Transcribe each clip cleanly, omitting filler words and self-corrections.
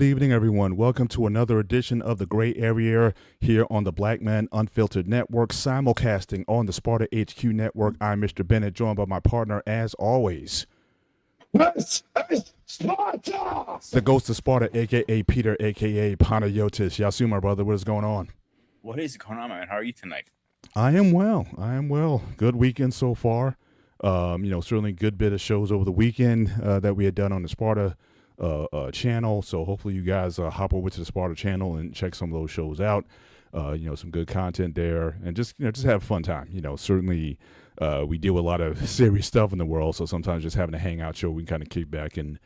Good evening, everyone. Welcome to another edition of the Gray Area here on the Black Man Unfiltered Network, simulcasting on the Sparta HQ Network. I'm Mr. Bennett, joined by my partner, as always, This is Sparta! the Ghost of Sparta, a.k.a. Peter, a.k.a. Panayotis. Yasu, my brother, what is going on? What is going on, man? How are you tonight? I am well. Good weekend so far. Certainly good bit of shows over the weekend that we had done on the Sparta channel. So hopefully you guys hop over to the Sparta channel and check some of those shows out. Some good content there, and just have a fun time. Certainly we deal with a lot of serious stuff in the world, so sometimes just having a hangout show, we can kind of kick back and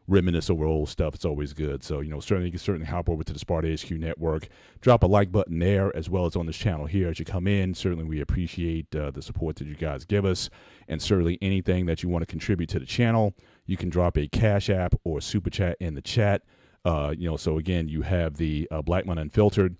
reminisce over old stuff. It's always good. So, certainly you can certainly hop over to the Sparta HQ Network, drop a like button there, as well as on this channel here as you come in. Certainly we appreciate the support that you guys give us, and certainly anything that you want to contribute to the channel, you can drop a Cash App or Super Chat in the chat. So again, you have the Black Man Unfiltered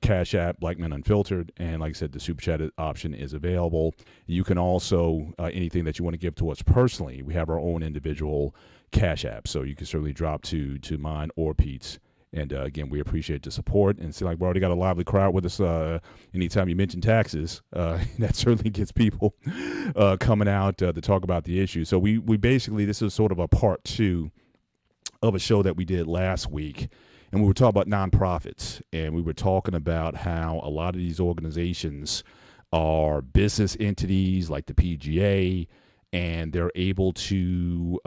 Cash App, Black Man Unfiltered, and like I said, the Super Chat option is available. You can also, anything that you want to give to us personally, we have our own individual Cash App, so you can certainly drop to mine or Pete's. And again, we appreciate the support. And see, like, we already got a lively crowd with us. Anytime you mention taxes, that certainly gets people coming out to talk about the issue. So we basically, this is sort of a part two of a show that we did last week. And we were talking about nonprofits, and we were talking about how a lot of these organizations are business entities like the PGA, and they're able to,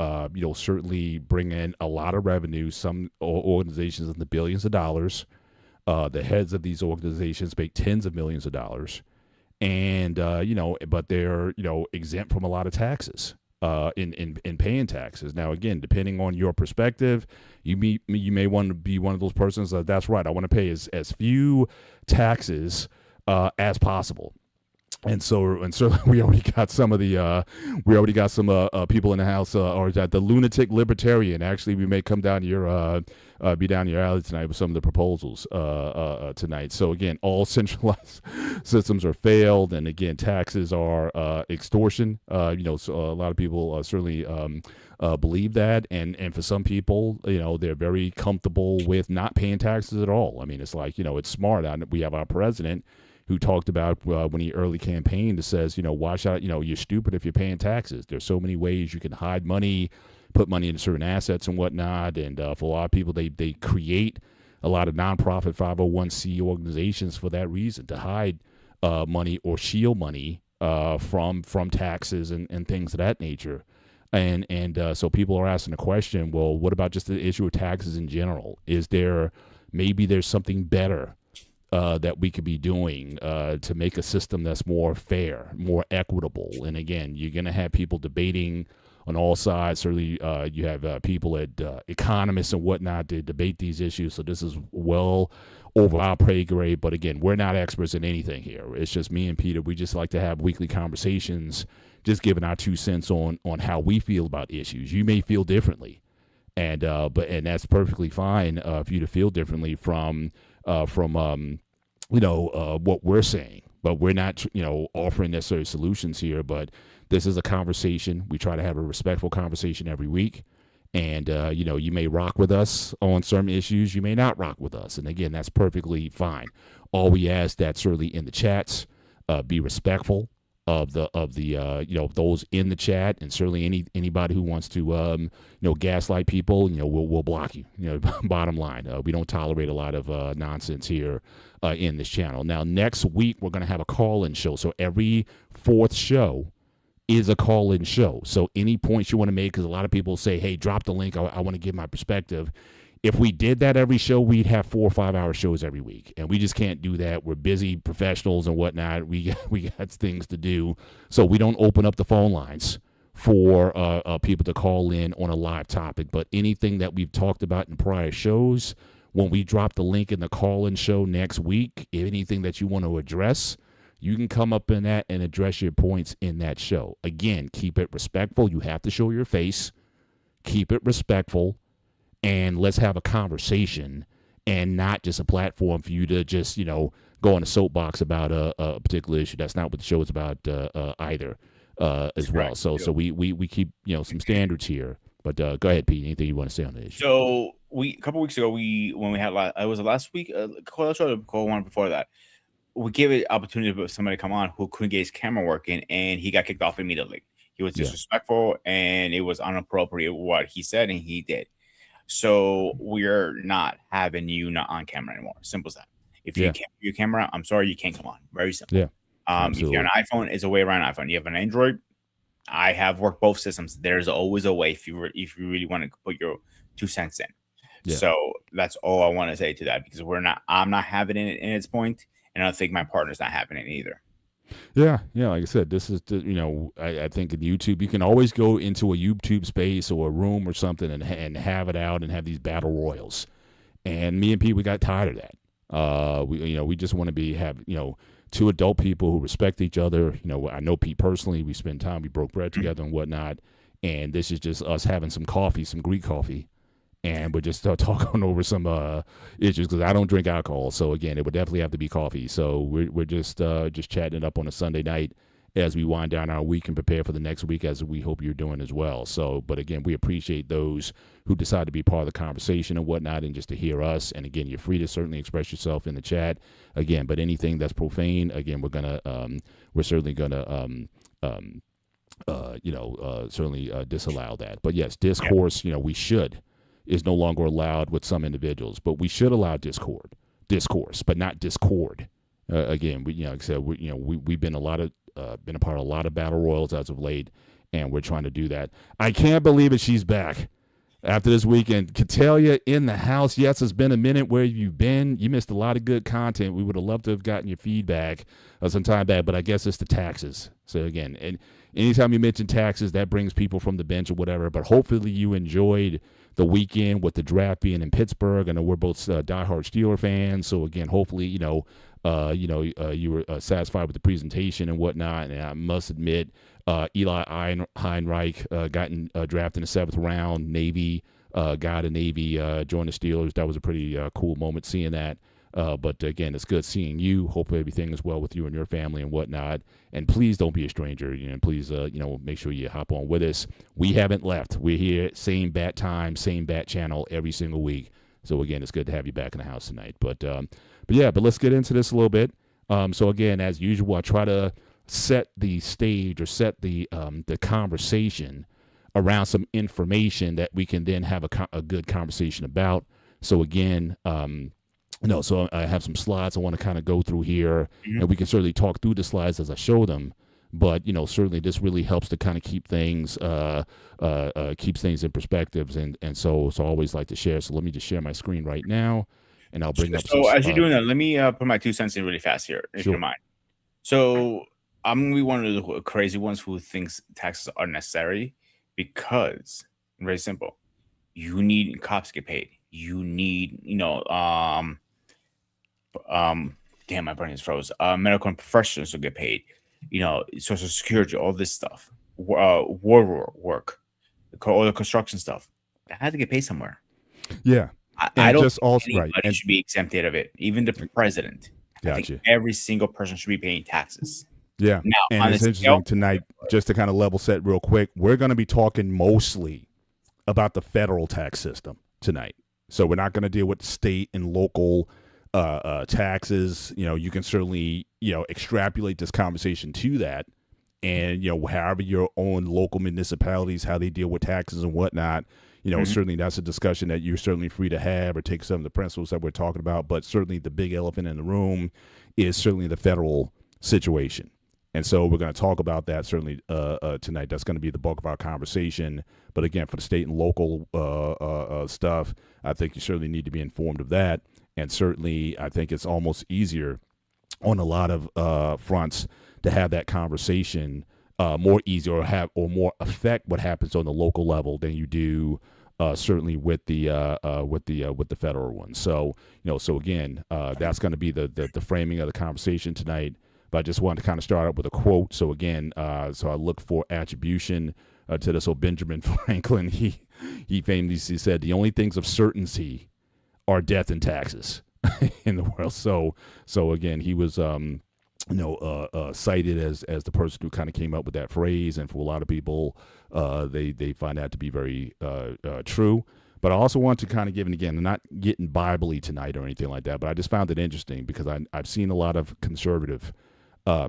certainly bring in a lot of revenue. Some organizations in the billions of dollars. The heads of these organizations make tens of millions of dollars, and but they're exempt from a lot of taxes. In paying taxes. Now, again, depending on your perspective, you may want to be one of those persons that's right, I want to pay as few taxes as possible. And so we already got some of the people in the house, or that the lunatic libertarian. Actually, we may come down your be down your alley tonight with some of the proposals tonight. So again, all centralized systems are failed, and again, taxes are extortion. So a lot of people certainly believe that, and for some people, they're very comfortable with not paying taxes at all. I mean, it's like, it's smart. We have our president who talked about when he early campaigned, that says, watch out, you're stupid if you're paying taxes. There's so many ways you can hide money, put money into certain assets and whatnot. And for a lot of people, they create a lot of nonprofit 501c organizations for that reason, to hide money or shield money from taxes and things of that nature. And so people are asking the question, well, what about just the issue of taxes in general? Maybe there's something better that we could be doing to make a system that's more fair, more equitable. And again, you're going to have people debating on all sides. Certainly, you have people at economists and whatnot to debate these issues. So this is well over our pay grade. But again, we're not experts in anything here. It's just me and Peter. We just like to have weekly conversations, just giving our 2 cents on how we feel about issues. You may feel differently, and that's perfectly fine for you to feel differently from what we're saying, but we're not, offering necessary solutions here. But this is a conversation. We try to have a respectful conversation every week. And, you may rock with us on certain issues. You may not rock with us. And again, that's perfectly fine. All we ask that certainly in the chats, be respectful of those in the chat, and certainly anybody who wants to gaslight people, we'll block you. Bottom line, we don't tolerate a lot of nonsense here in this channel. Now, next week we're going to have a call-in show. So every fourth show is a call-in show. So any points you want to make, because a lot of people say, hey, drop the link, I want to give my perspective. If we did that every show, we'd have 4 or 5 hour shows every week, and we just can't do that. We're busy professionals and whatnot. We got things to do, so we don't open up the phone lines for people to call in on a live topic. But anything that we've talked about in prior shows, when we drop the link in the call-in show next week, anything that you want to address, you can come up in that and address your points in that show. Again, keep it respectful. You have to show your face. Keep it respectful. And let's have a conversation, and not just a platform for you to just, go on a soapbox about a particular issue. That's not what the show is about either as well. So we keep, some standards here. But go ahead, Pete. Anything you want to say on the issue? So a couple weeks ago, when we had it was last week, call one before that. We gave it opportunity for somebody to come on who couldn't get his camera working, and he got kicked off immediately. He was Yeah. disrespectful, and it was inappropriate what he said, and he did. So we're not having you not on camera anymore. Simple as that. If you Yeah. can't do your camera, I'm sorry, you can't come on. Very simple. Yeah. If you're Absolutely. an iPhone, it's a way around iPhone. You have an Android. I have worked both systems. There's always a way if you really want to put your 2 cents in. Yeah. So that's all I want to say to that because I'm not having it in its point, and I don't think my partner's not having it either. Yeah, yeah. Like I said, this is I think in YouTube you can always go into a YouTube space or a room or something and have it out and have these battle royals. And me and Pete, we got tired of that. We just want to have two adult people who respect each other. I know Pete personally. We spend time. We broke bread together and whatnot. And this is just us having some coffee, some Greek coffee, and we're just talking over some issues because I don't drink alcohol. So again, it would definitely have to be coffee. So we're just chatting it up on a Sunday night as we wind down our week and prepare for the next week, as we hope you're doing as well. So, but again, we appreciate those who decide to be part of the conversation and whatnot, and just to hear us. And again, you're free to certainly express yourself in the chat. Again, but anything that's profane, again, we're certainly gonna certainly disallow that. But yes, discourse, we should is no longer allowed with some individuals, but we should allow discourse, but not discord. Again, like I said, we've been been a part of a lot of battle royals as of late, and we're trying to do that. I can't believe it. She's back after this weekend. Catelia in the house. Yes, it's been a minute. Where have you been? You missed a lot of good content. We would have loved to have gotten your feedback some time back, but I guess it's the taxes. So again, and anytime you mention taxes, that brings people from the bench or whatever. But hopefully you enjoyed the weekend with the draft being in Pittsburgh. I know we're both diehard Steeler fans, so again, hopefully you were satisfied with the presentation and whatnot. And I must admit, Eli Heinreich gotten drafted in the 7th round. Navy guy to Navy joined the Steelers. That was a pretty cool moment seeing that. But again, it's good seeing you. Hope everything is well with you and your family and whatnot. And please don't be a stranger. Please, make sure you hop on with us. We haven't left. We're here, same bat time, same bat channel every single week. So again, it's good to have you back in the house tonight. But let's get into this a little bit. So again, as usual, I try to set the stage or set the conversation around some information that we can then have a good conversation about. So again, so I have some slides I want to kind of go through here, and we can certainly talk through the slides as I show them. But certainly this really helps to kind of keep things keeps things in perspectives, and so I always like to share. So let me just share my screen right now, and I'll bring up. So as you're doing that, let me put my 2 cents in really fast here, if you don't mind. So I'm gonna be one of the crazy ones who thinks taxes are necessary because very simple. You need cops to get paid. You need damn, my brain is froze. Medical professionals will get paid. Social security, all this stuff, war work, all the construction stuff. That had to get paid somewhere. Yeah, I don't just think also anybody right, and should be exempted of it. Even the president. I think every single person should be paying taxes. Yeah, now, and it's interesting tonight, just to kind of level set real quick, we're going to be talking mostly about the federal tax system tonight. So we're not going to deal with state and local taxes. You can certainly extrapolate this conversation to that, and however your own local municipalities, how they deal with taxes and whatnot. Certainly that's a discussion that you're certainly free to have or take some of the principles that we're talking about. But certainly the big elephant in the room is certainly the federal situation. And so we're going to talk about that certainly tonight. That's going to be the bulk of our conversation. But again, for the state and local stuff, I think you certainly need to be informed of that. And certainly I think it's almost easier on a lot of fronts to have that conversation more easy or more affect what happens on the local level than you do certainly with the federal one. So so again, that's going to be the framing of the conversation tonight. But I just wanted to kind of start out with a quote. So again, so I look for attribution to this. So Benjamin Franklin, he famously said, "The only things of certainty are death and taxes in the world." So again, he was cited as the person who kind of came up with that phrase, and for a lot of people, they find that to be very true. But But I also want to kind of give, and again, I'm not getting Bible-y tonight or anything like that, but I just found it interesting because I've seen a lot of conservative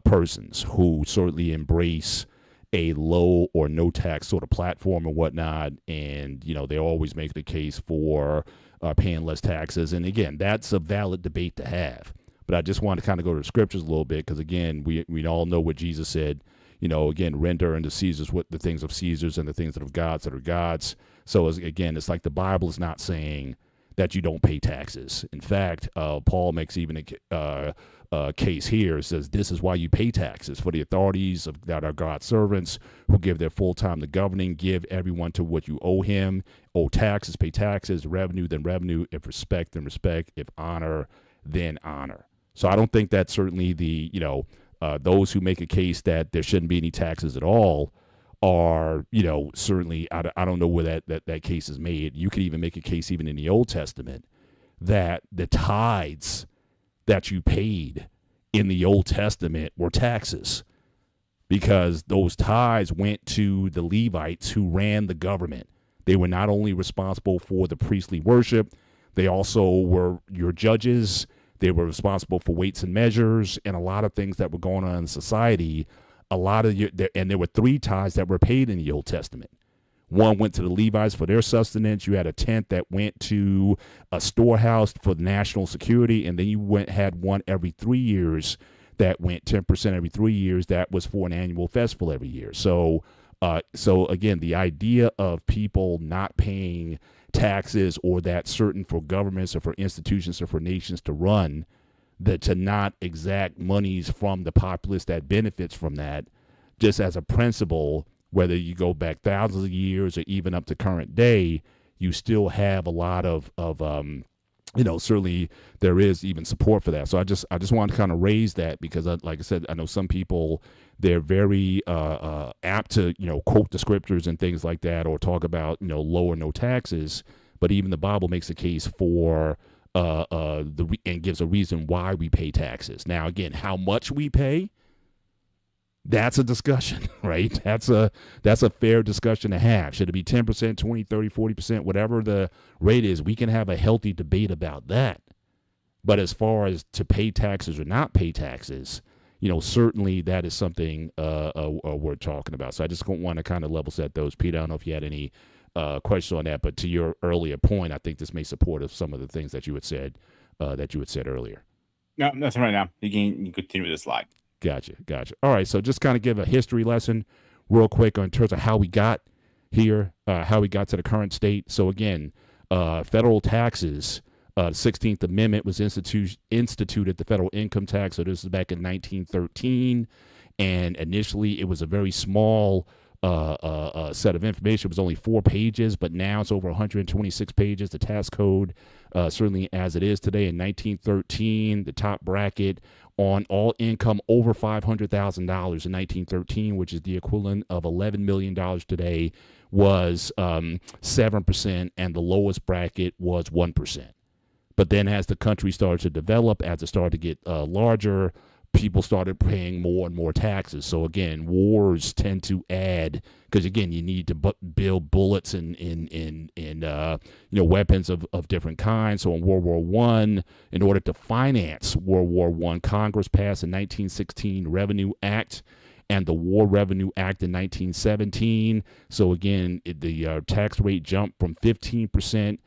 persons who certainly embrace a low or no tax sort of platform and whatnot, and they always make the case for paying less taxes. And again, that's a valid debate to have. But I just want to kind of go to the scriptures a little bit because again, we all know what Jesus said. Again, render unto Caesar's what the things of Caesar's and the things that of God's that are God's. So again, it's like the Bible is not saying that you don't pay taxes. In fact, Paul makes even a case here. It says this is why you pay taxes, for the authorities that are God's servants who give their full time to governing, give everyone to what you owe him. Owe taxes, pay taxes, revenue, then revenue, if respect, then respect, if honor, then honor. So I don't think that's certainly those who make a case that there shouldn't be any taxes at all are, certainly, I don't know where that case is made. You could even make a case even in the Old Testament that the tithes that you paid in the Old Testament were taxes because those tithes went to the Levites who ran the government. They were not only responsible for the priestly worship, they also were your judges. They were responsible for weights and measures and a lot of things that were going on in society. And there were 3 tithes that were paid in the Old Testament. One went to the Levites for their sustenance. You had a tenth that went to a storehouse for national security, and then you had one every 3 years that went 10% every 3 years. That was for an annual festival every year. So again, the idea of people not paying taxes or that certain for governments or for institutions or for nations to run, that to not exact monies from the populace that benefits from that, just as a principle, whether you go back thousands of years or even up to current day, you still have a lot of certainly there is even support for that. So I just want to kind of raise that because, like I said, I know some people, they're very apt to, quote the scriptures and things like that or talk about, low or no taxes. But even the Bible makes a case for and gives a reason why we pay taxes. Now, again, how much we pay, that's a discussion, right? That's a fair discussion to have. Should it be 10%, 20, 30, 40%, whatever the rate is? We can have a healthy debate about that. But as far as to pay taxes or not pay taxes, certainly that is something we're talking about. So I just want to kind of level set those. Pete, I don't know if you had any questions on that, but to your earlier point, I think this may support of some of the things that you had said earlier. No, nothing right now. You can continue with the slide. Gotcha. All right, so just kind of give a history lesson real quick in terms of how we got here, how we got to the current state. So again, federal taxes, 16th Amendment was instituted the federal income tax. So this is back in 1913, and initially it was a very small set of information. It was only 4 pages, but now it's over 126 pages. The tax code, certainly as it is today in 1913, the top bracket on all income over $500,000 in 1913, which is the equivalent of $11 million today, was 7%, and the lowest bracket was 1%. But then as the country started to develop, as it started to get larger, people started paying more and more taxes. So again, wars tend to add, because again, you need to build bullets and weapons of different kinds. So in World War I, in order to finance World War I, Congress passed the 1916 Revenue Act and the War Revenue Act in 1917. So again, the tax rate jumped from 15%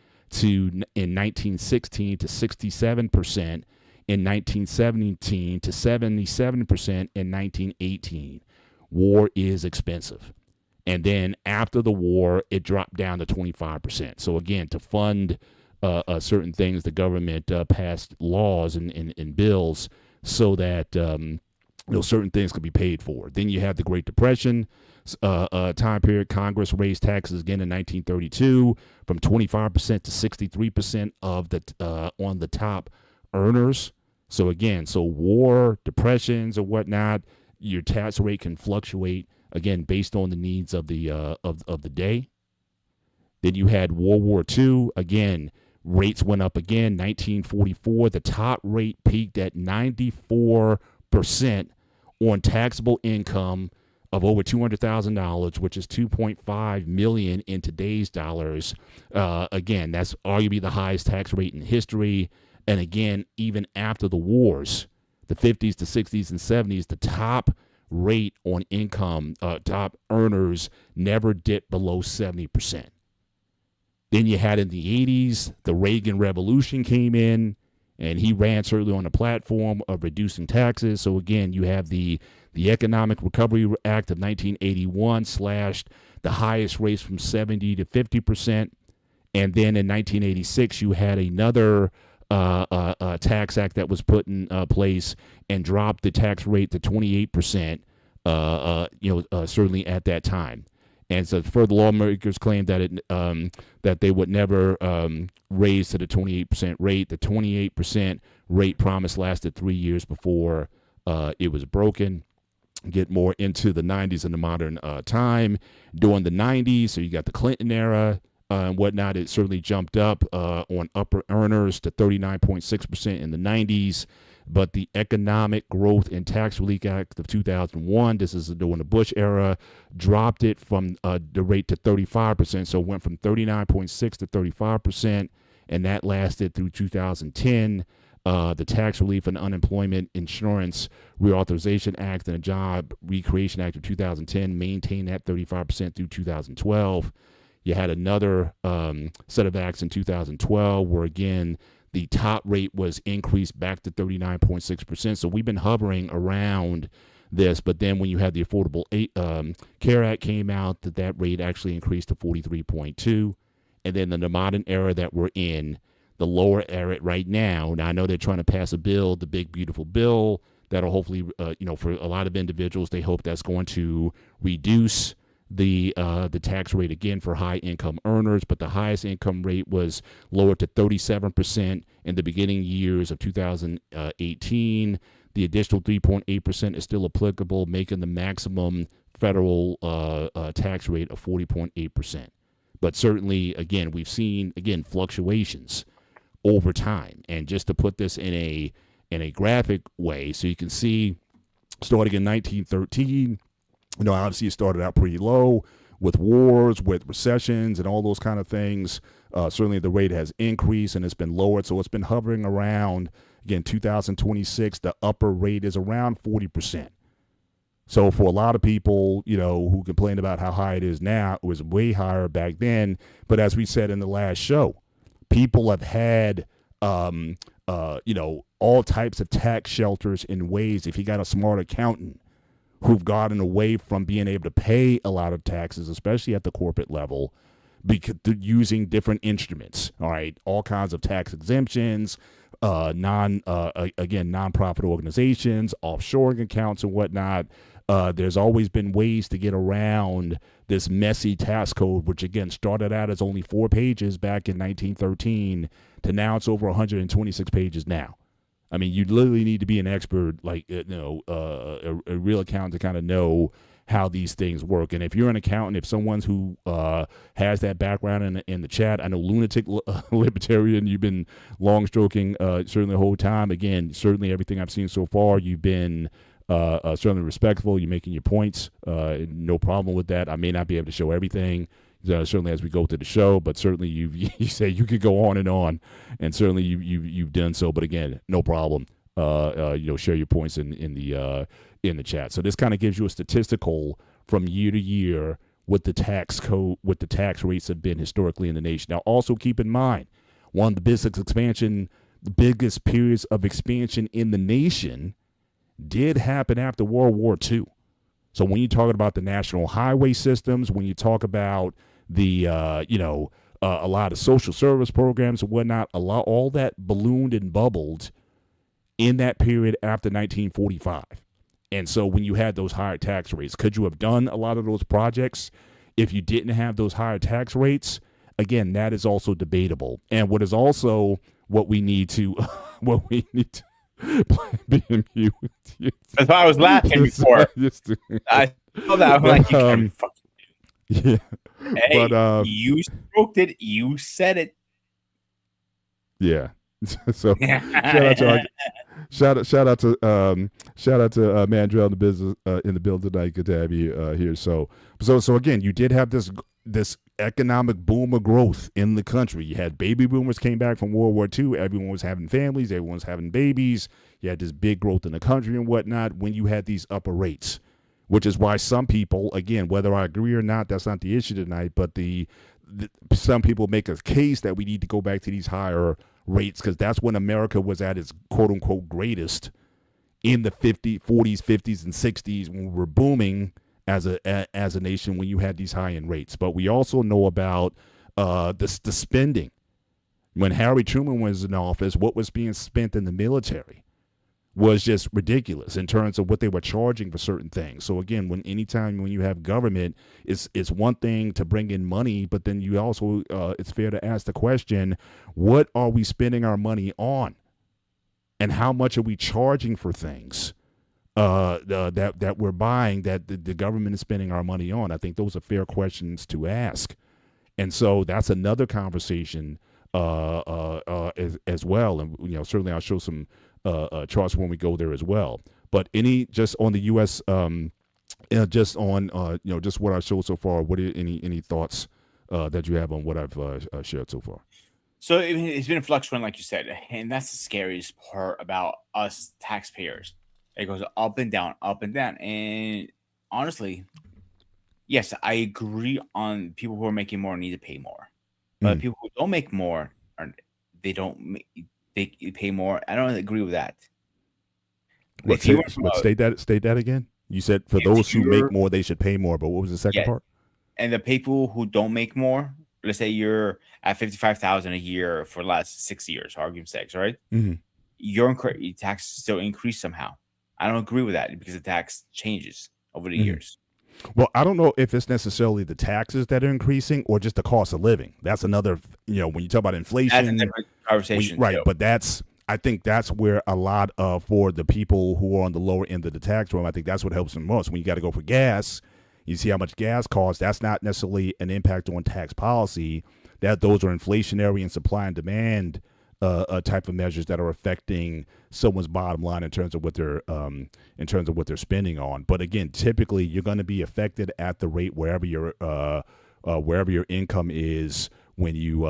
in 1916 to 67%. In 1917 to 77% in 1918. War is expensive. And then after the war, it dropped down to 25%. So again, to fund certain things, the government passed laws and bills so that certain things could be paid for. Then you have the Great Depression time period. Congress raised taxes again in 1932 from 25% to 63% of the on the top earners. So again, war, depressions, or whatnot, your tax rate can fluctuate again based on the needs of the of the day. Then you had World War II. Again, rates went up again. 1944, the top rate peaked at 94% on taxable income of over $200,000, which is $2.5 million in today's dollars. Again, that's arguably the highest tax rate in history. And again, even after the wars, the 50s, the 60s, and 70s, the top rate on income, top earners never dipped below 70%. Then you had in the 80s, the Reagan Revolution came in, and he ran certainly on the platform of reducing taxes. So again, you have the Economic Recovery Act of 1981 slashed the highest rates from 70 to 50%. And then in 1986, you had another tax act that was put in place and dropped the tax rate to 28%, certainly at that time. And so further lawmakers claimed that that they would never raise to the 28% rate. The 28% rate promise lasted 3 years before it was broken. Get more into the 90s and the modern time. During the 90s, so you got the Clinton era and whatnot, it certainly jumped up on upper earners to 39.6% in the 90s. But the Economic Growth and Tax Relief Act of 2001, this is during the Bush era, dropped it from the rate to 35%. So it went from 39.6 to 35%, and that lasted through 2010. The Tax Relief and Unemployment Insurance Reauthorization Act and the Job Recreation Act of 2010 maintained that 35% through 2012. You had another set of acts in 2012 where, again, the top rate was increased back to 39.6%. So we've been hovering around this. But then when you had the Affordable Care Act came out, that rate actually increased to 43.2. And then in the modern era that we're in, the lower era right now I know they're trying to pass a bill, the big, beautiful bill, that'll hopefully, for a lot of individuals, they hope that's going to reduce the tax rate again for high income earners, but the highest income rate was lowered to 37% in the beginning years of 2018. The additional 3.8% is still applicable, making the maximum federal tax rate of 40.8%. But certainly, again, we've seen fluctuations over time. And just to put this in a graphic way, so you can see, starting in 1913. Obviously it started out pretty low with wars, with recessions, and all those kind of things. Certainly the rate has increased and it's been lowered. So it's been hovering around, again, 2026, the upper rate is around 40%. So for a lot of people, who complain about how high it is now, it was way higher back then. But as we said in the last show, people have had, all types of tax shelters in ways. If you got a smart accountant who've gotten away from being able to pay a lot of taxes, especially at the corporate level, because they're using different instruments, all right, all kinds of tax exemptions, nonprofit organizations, offshoring accounts and whatnot. There's always been ways to get around this messy tax code, which again started out as only 4 pages back in 1913 to now it's over 126 pages now. I mean, you literally need to be an expert, like, a real accountant to kind of know how these things work. And if you're an accountant, if someone who has that background in the chat, I know Lunatic Libertarian, you've been long stroking certainly the whole time. Again, certainly everything I've seen so far, you've been certainly respectful. You're making your points. No problem with that. I may not be able to show everything. Certainly as we go through the show, but certainly you say you could go on, and certainly you've done so. But again, no problem. Share your points in the chat. So this kind of gives you a statistical from year to year what the tax code, what the tax rates have been historically in the nation. Now, also keep in mind, one of the biggest periods of expansion in the nation did happen after World War II. So when you're talking about the national highway systems, when you talk about the, a lot of social service programs and whatnot, all that ballooned and bubbled in that period after 1945. And so when you had those higher tax rates, could you have done a lot of those projects if you didn't have those higher tax rates? Again, that is also debatable. And what is also what we need to being mute. That's why I was laughing before. I saw that. I'm like, you can't fucking. Yeah. Hey, but you stroked it. You said it. Yeah. So shout out to Mandrell in the business in the building tonight. Good to have you here. So again, you did have this economic boom of growth in the country. You had baby boomers came back from World War II. Everyone was having families. Everyone was having babies. You had this big growth in the country and whatnot when you had these upper rates, which is why some people, again, whether I agree or not, that's not the issue tonight, but some people make a case that we need to go back to these higher rates because that's when America was at its quote unquote greatest in the 40s, 50s, and 60s when we were booming as a nation when you had these high end rates. But we also know about the spending. When Harry Truman was in office, what was being spent in the military was just ridiculous in terms of what they were charging for certain things. So again, when you have government, it's one thing to bring in money, but then you also it's fair to ask the question, what are we spending our money on, and how much are we charging for things that we're buying that the government is spending our money on? I think those are fair questions to ask, and so that's another conversation as well. And certainly I'll show some charts when we go there as well. But just on the U.S., just on just what I showed so far. What are any thoughts that you have on what I've shared so far? So it's been fluctuating, like you said, and that's the scariest part about us taxpayers. It goes up and down, up and down. And honestly, yes, I agree on people who are making more need to pay more, but people who don't make more they pay more. I don't agree with that. State that again. You said for those who make more, they should pay more. But what was the second part? And the people who don't make more, let's say you're at $55,000 a year for the last 6 years, argument's sake, right? Mm-hmm. Your tax still increase somehow. I don't agree with that because the tax changes over the years. Well, I don't know if it's necessarily the taxes that are increasing or just the cost of living. That's another, when you talk about inflation, that's a different conversation, right? But I think that's where a lot of for the people who are on the lower end of the tax room, I think that's what helps them most. When you got to go for gas, you see how much gas costs. That's not necessarily an impact on tax policy. Those are inflationary and supply and demand type of measures that are affecting someone's bottom line in terms of what they're spending on. But again, typically you're going to be affected at the rate wherever your income is when you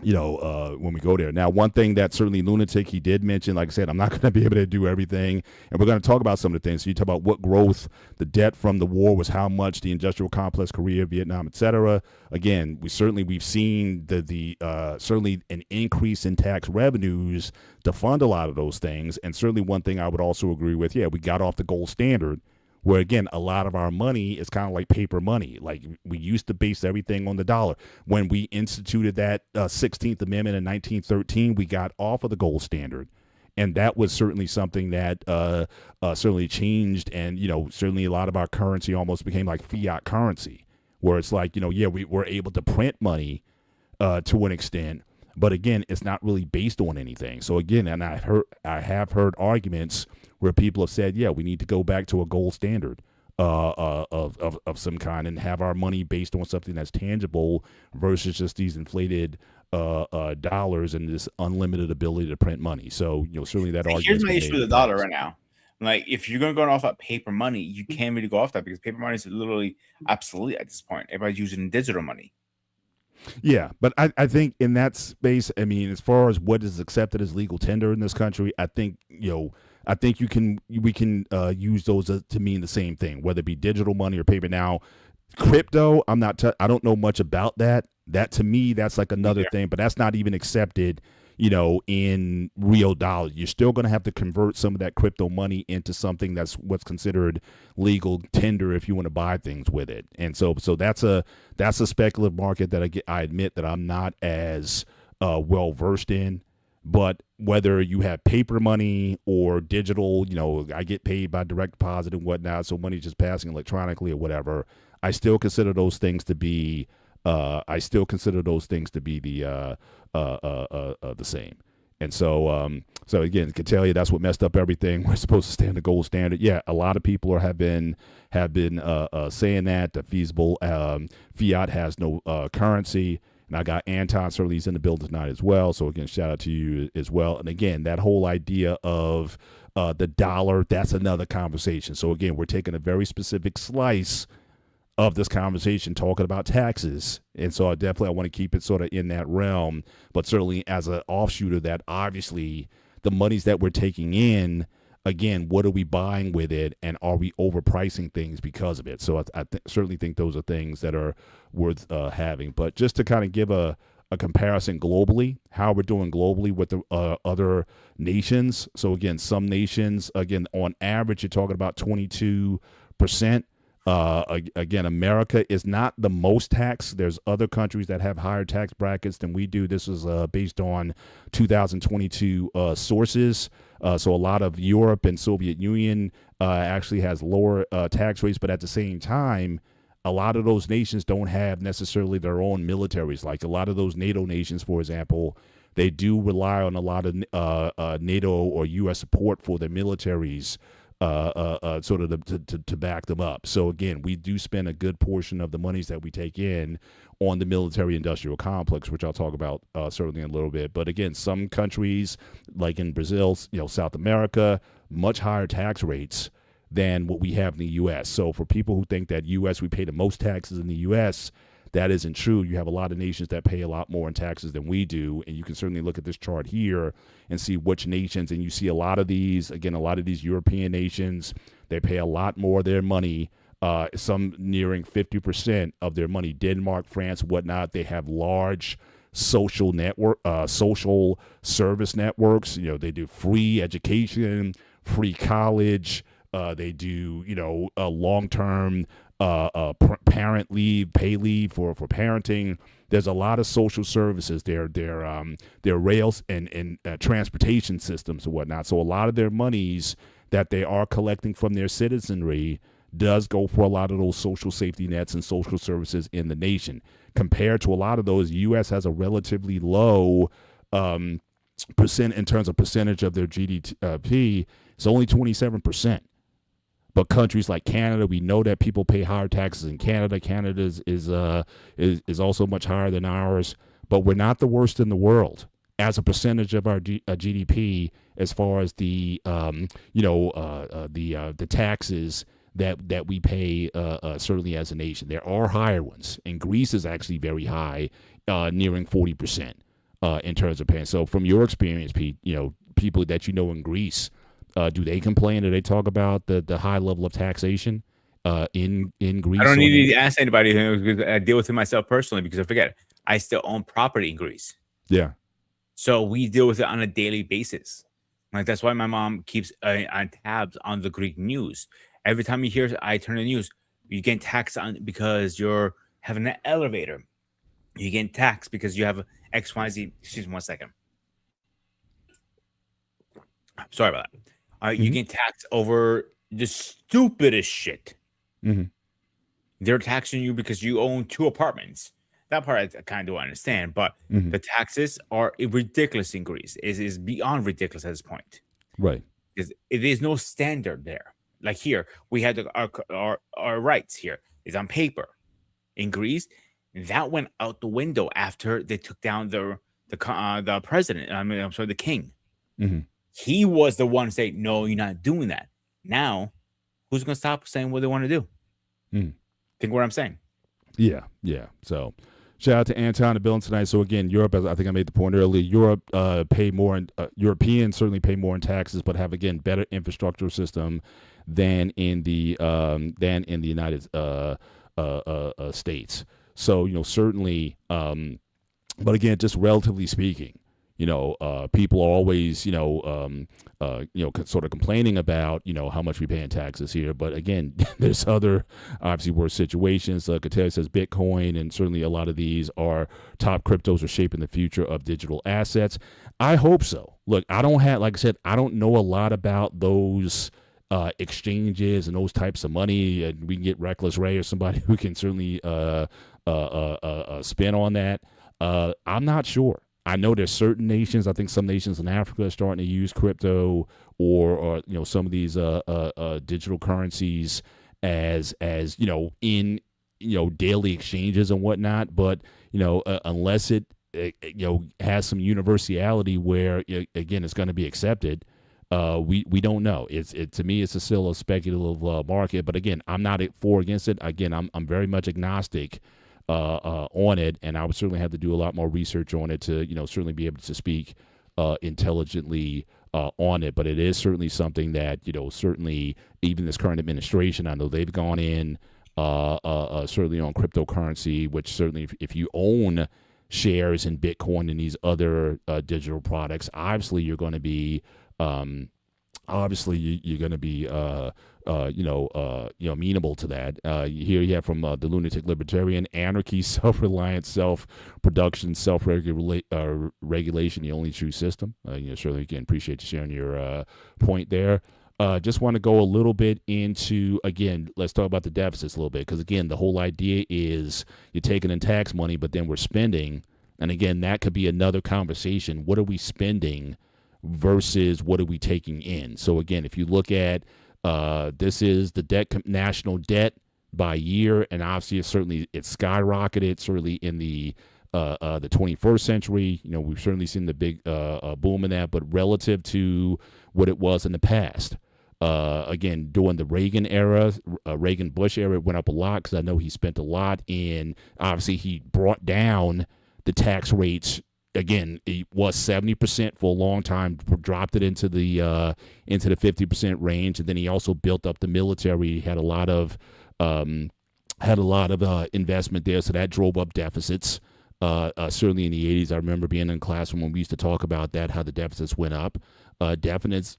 when we go there. Now, one thing that certainly Lunatic, he did mention, like I said, I'm not going to be able to do everything. And we're going to talk about some of the things. So you talk about what growth, the debt from the war was how much, the industrial complex, Korea, Vietnam, et cetera. Again, we've seen certainly an increase in tax revenues to fund a lot of those things. And certainly one thing I would also agree with, we got off the gold standard, where, again, a lot of our money is kind of like paper money. Like we used to base everything on the dollar. When we instituted that 16th Amendment in 1913, we got off of the gold standard. And that was certainly something that certainly changed. And, certainly a lot of our currency almost became like fiat currency, where it's like, we were able to print money to an extent. But again, it's not really based on anything. So again, and I have heard arguments where people have said, we need to go back to a gold standard of some kind and have our money based on something that's tangible versus just these inflated dollars and this unlimited ability to print money. So certainly that argument. Here's my issue with the dollar right now. Like, if you're going to go off that paper money, you can't really go off that because paper money is literally obsolete at this point. Everybody's using digital money. Yeah, but I think in that space, I mean, as far as what is accepted as legal tender in this country, I think we can use those to mean the same thing, whether it be digital money or paper. Now, crypto, I don't know much about that. That to me, that's like another thing, but that's not even accepted, in real dollars. You're still going to have to convert some of that crypto money into something that's what's considered legal tender if you want to buy things with it. And so that's a speculative market that I admit that I'm not as well versed in. But whether you have paper money or digital, I get paid by direct deposit and whatnot, so money's just passing electronically or whatever. I still consider those things to be the same. And so again, I can tell you that's what messed up everything. We're supposed to stay on the gold standard. Yeah, a lot of people have been saying that the feasible fiat has no currency. And I got Anton certainly he's in the building tonight as well. So again, shout out to you as well. And again, that whole idea of the dollar, that's another conversation. So again, we're taking a very specific slice of this conversation talking about taxes. And so I want to keep it sort of in that realm, but certainly as an offshoot of that, obviously the monies that we're taking in, again, what are we buying with it, and are we overpricing things because of it? So I certainly think those are things that are worth having. But just to kind of give a comparison globally, how we're doing globally with the other nations. So again, some nations, again, on average, you're talking about 22%. Again, America is not the most taxed. There's other countries that have higher tax brackets than we do. This is based on 2022 sources. So a lot of Europe and Soviet Union actually has lower tax rates, but at the same time, a lot of those nations don't have necessarily their own militaries. Like a lot of those NATO nations, for example, they do rely on a lot of NATO or U.S. support for their militaries sort of to back them up. So again, we do spend a good portion of the monies that we take in on the military industrial complex, which I'll talk about certainly in a little bit. But again, some countries like in Brazil, South America, much higher tax rates than what we have in the U.S. So for people who think that U.S. we pay the most taxes in the U.S., that isn't true. You have a lot of nations that pay a lot more in taxes than we do. And you can certainly look at this chart here and see which nations, and you see a lot of these European nations, they pay a lot more of their money, some nearing 50% of their money. Denmark, France, whatnot, they have large social service networks. They do free education, free college. They do, a long-term parent leave, pay leave for parenting. There's a lot of social services. Their rails and transportation systems and whatnot. So a lot of their monies that they are collecting from their citizenry does go for a lot of those social safety nets and social services in the nation. Compared to a lot of those, U.S. has a relatively low percent in terms of percentage of their GDP. It's only 27%. But countries like Canada, we know that people pay higher taxes in Canada. Canada is also much higher than ours, but we're not the worst in the world as a percentage of our GDP as far as the taxes that we pay certainly as a nation. There are higher ones, and Greece is actually very high, nearing 40% in terms of paying. So from your experience, Pete, people that in Greece. Do they complain? Do they talk about the high level of taxation in Greece? I don't need to ask anybody because I deal with it myself personally because I forget. I still own property in Greece. Yeah. So we deal with it on a daily basis. Like that's why my mom keeps on tabs on the Greek news. Every time I turn the news, you get taxed on because you're having an elevator. You get taxed because you have XYZ. Excuse me 1 second. Sorry about that. You get taxed over the stupidest shit. Mm-hmm. They're taxing you because you own 2 apartments. That part I kind of do understand, but the taxes are ridiculous in Greece. It is beyond ridiculous at this point. Right. Because there's no standard there. Like here, we had our rights here. It's on paper. In Greece, that went out the window after they took down the president. The king. Mm-hmm. He was the one saying, no, you're not doing that. Now, who's going to stop saying what they want to do? Think what I'm saying? Yeah. So, shout out to Anton and Bill tonight. So again, Europe, as I think I made the point earlier, Europe pay more. Europeans certainly pay more in taxes, but have again better infrastructure system than in the United States. So certainly, but again, just relatively speaking. People are always, sort of complaining about, how much we pay in taxes here. But again, there's other obviously worse situations. Katia says Bitcoin, and certainly a lot of these are top cryptos are shaping the future of digital assets. I hope so. Look, I don't know a lot about those exchanges and those types of money. And we can get Reckless Ray or somebody who can certainly spin on that. I'm not sure. I know there's certain nations. I think some nations in Africa are starting to use crypto or some of these digital currencies as in daily exchanges and whatnot. But unless it has some universality where again it's going to be accepted, we don't know. To me it's still a speculative market. But again, I'm not for or against it. Again, I'm very much agnostic on it, and I would certainly have to do a lot more research on it to certainly be able to speak intelligently on it. But it is certainly something that certainly even this current administration, I know they've gone in certainly on cryptocurrency, which certainly if you own shares in Bitcoin and these other digital products, obviously you're going to be you're going to be amenable to that. Here you have from the lunatic libertarian: anarchy, self-reliance, self-production, self-regulation, the only true system. Certainly again appreciate you sharing your point there. Just want to go a little bit into, again, let's talk about the deficits a little bit, because again, the whole idea is you're taking in tax money, but then we're spending. And again, that could be another conversation. What are we spending versus what are we taking in? So again, if you look at this is the national debt by year, and obviously it's skyrocketed certainly in the 21st century. We've certainly seen the big boom in that, but relative to what it was in the past. Again, during the Reagan era, Reagan-Bush era, it went up a lot because I know he spent a lot in, obviously he brought down the tax rates. Again, it was 70% for a long time, dropped it into the 50% range, and then he also built up the military. He had a lot of investment there, so that drove up deficits. Certainly in the 80s, I remember being in classroom when we used to talk about that, how the deficits went up. Deficits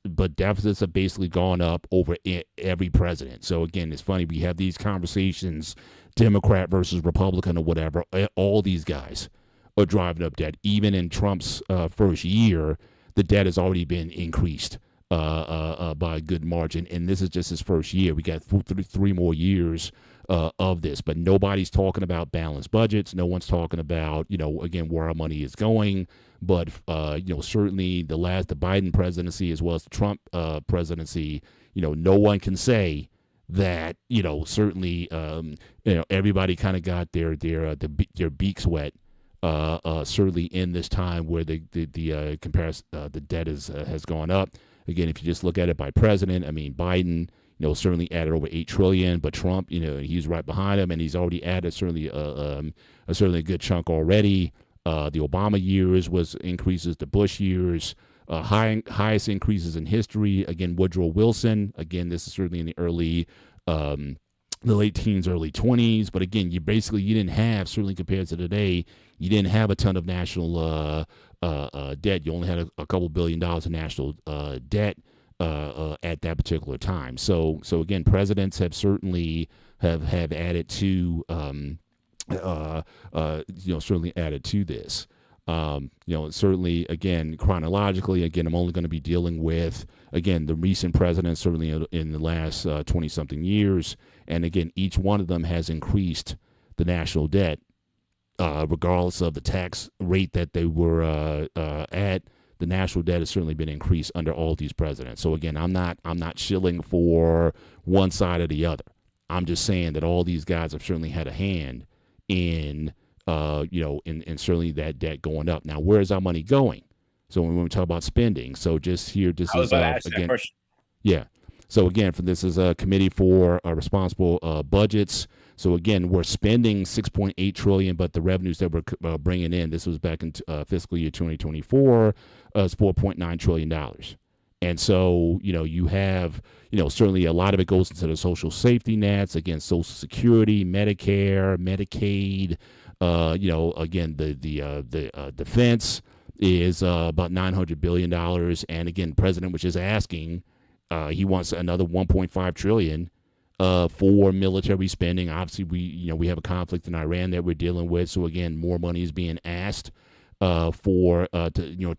have basically gone up over every president. So again, it's funny, we have these conversations, Democrat versus Republican or whatever. All these guys are driving up debt. Even in Trump's first year, the debt has already been increased by a good margin, and this is just his first year. We got three more years of this, but nobody's talking about balanced budgets. No one's talking about again where our money is going. But certainly the Biden presidency as well as the Trump presidency, no one can say that certainly everybody kind of got their beaks wet. Certainly in this time where the comparison the debt has gone up. Again, if you just look at it by president, I mean Biden, certainly added over $8 trillion, but Trump, he's right behind him, and he's already added certainly a good chunk already. The Obama years was increases, the Bush years, highest increases in history. Again, Woodrow Wilson. Again, this is certainly in the early, the late teens, early 20s. But again, you didn't have, certainly compared to today, you didn't have a ton of national debt. You only had a couple $1 billion in national debt at that particular time. So again, presidents have certainly have added to. Certainly added to this. Certainly, again, chronologically, again, I'm only going to be dealing with, again, the recent presidents, certainly in the last 20-something years. And again, each one of them has increased the national debt, regardless of the tax rate that they were at. The national debt has certainly been increased under all these presidents. So again, I'm not shilling for one side or the other. I'm just saying that all these guys have certainly had a hand in certainly that debt going up. Now, where is our money going? So when we talk about spending, so just here, this is again, yeah. So again, this is a committee for responsible budgets. So again, we're spending $6.8 trillion, but the revenues that we're bringing in, this was back in fiscal year 2024, is $4.9 trillion. And so, you have, certainly a lot of it goes into the social safety nets, again, Social Security, Medicare, Medicaid, again, the defense is about $900 billion. And again, President was just asking, he wants another $1.5 trillion for military spending. Obviously, we have a conflict in Iran that we're dealing with. So again, more money is being asked to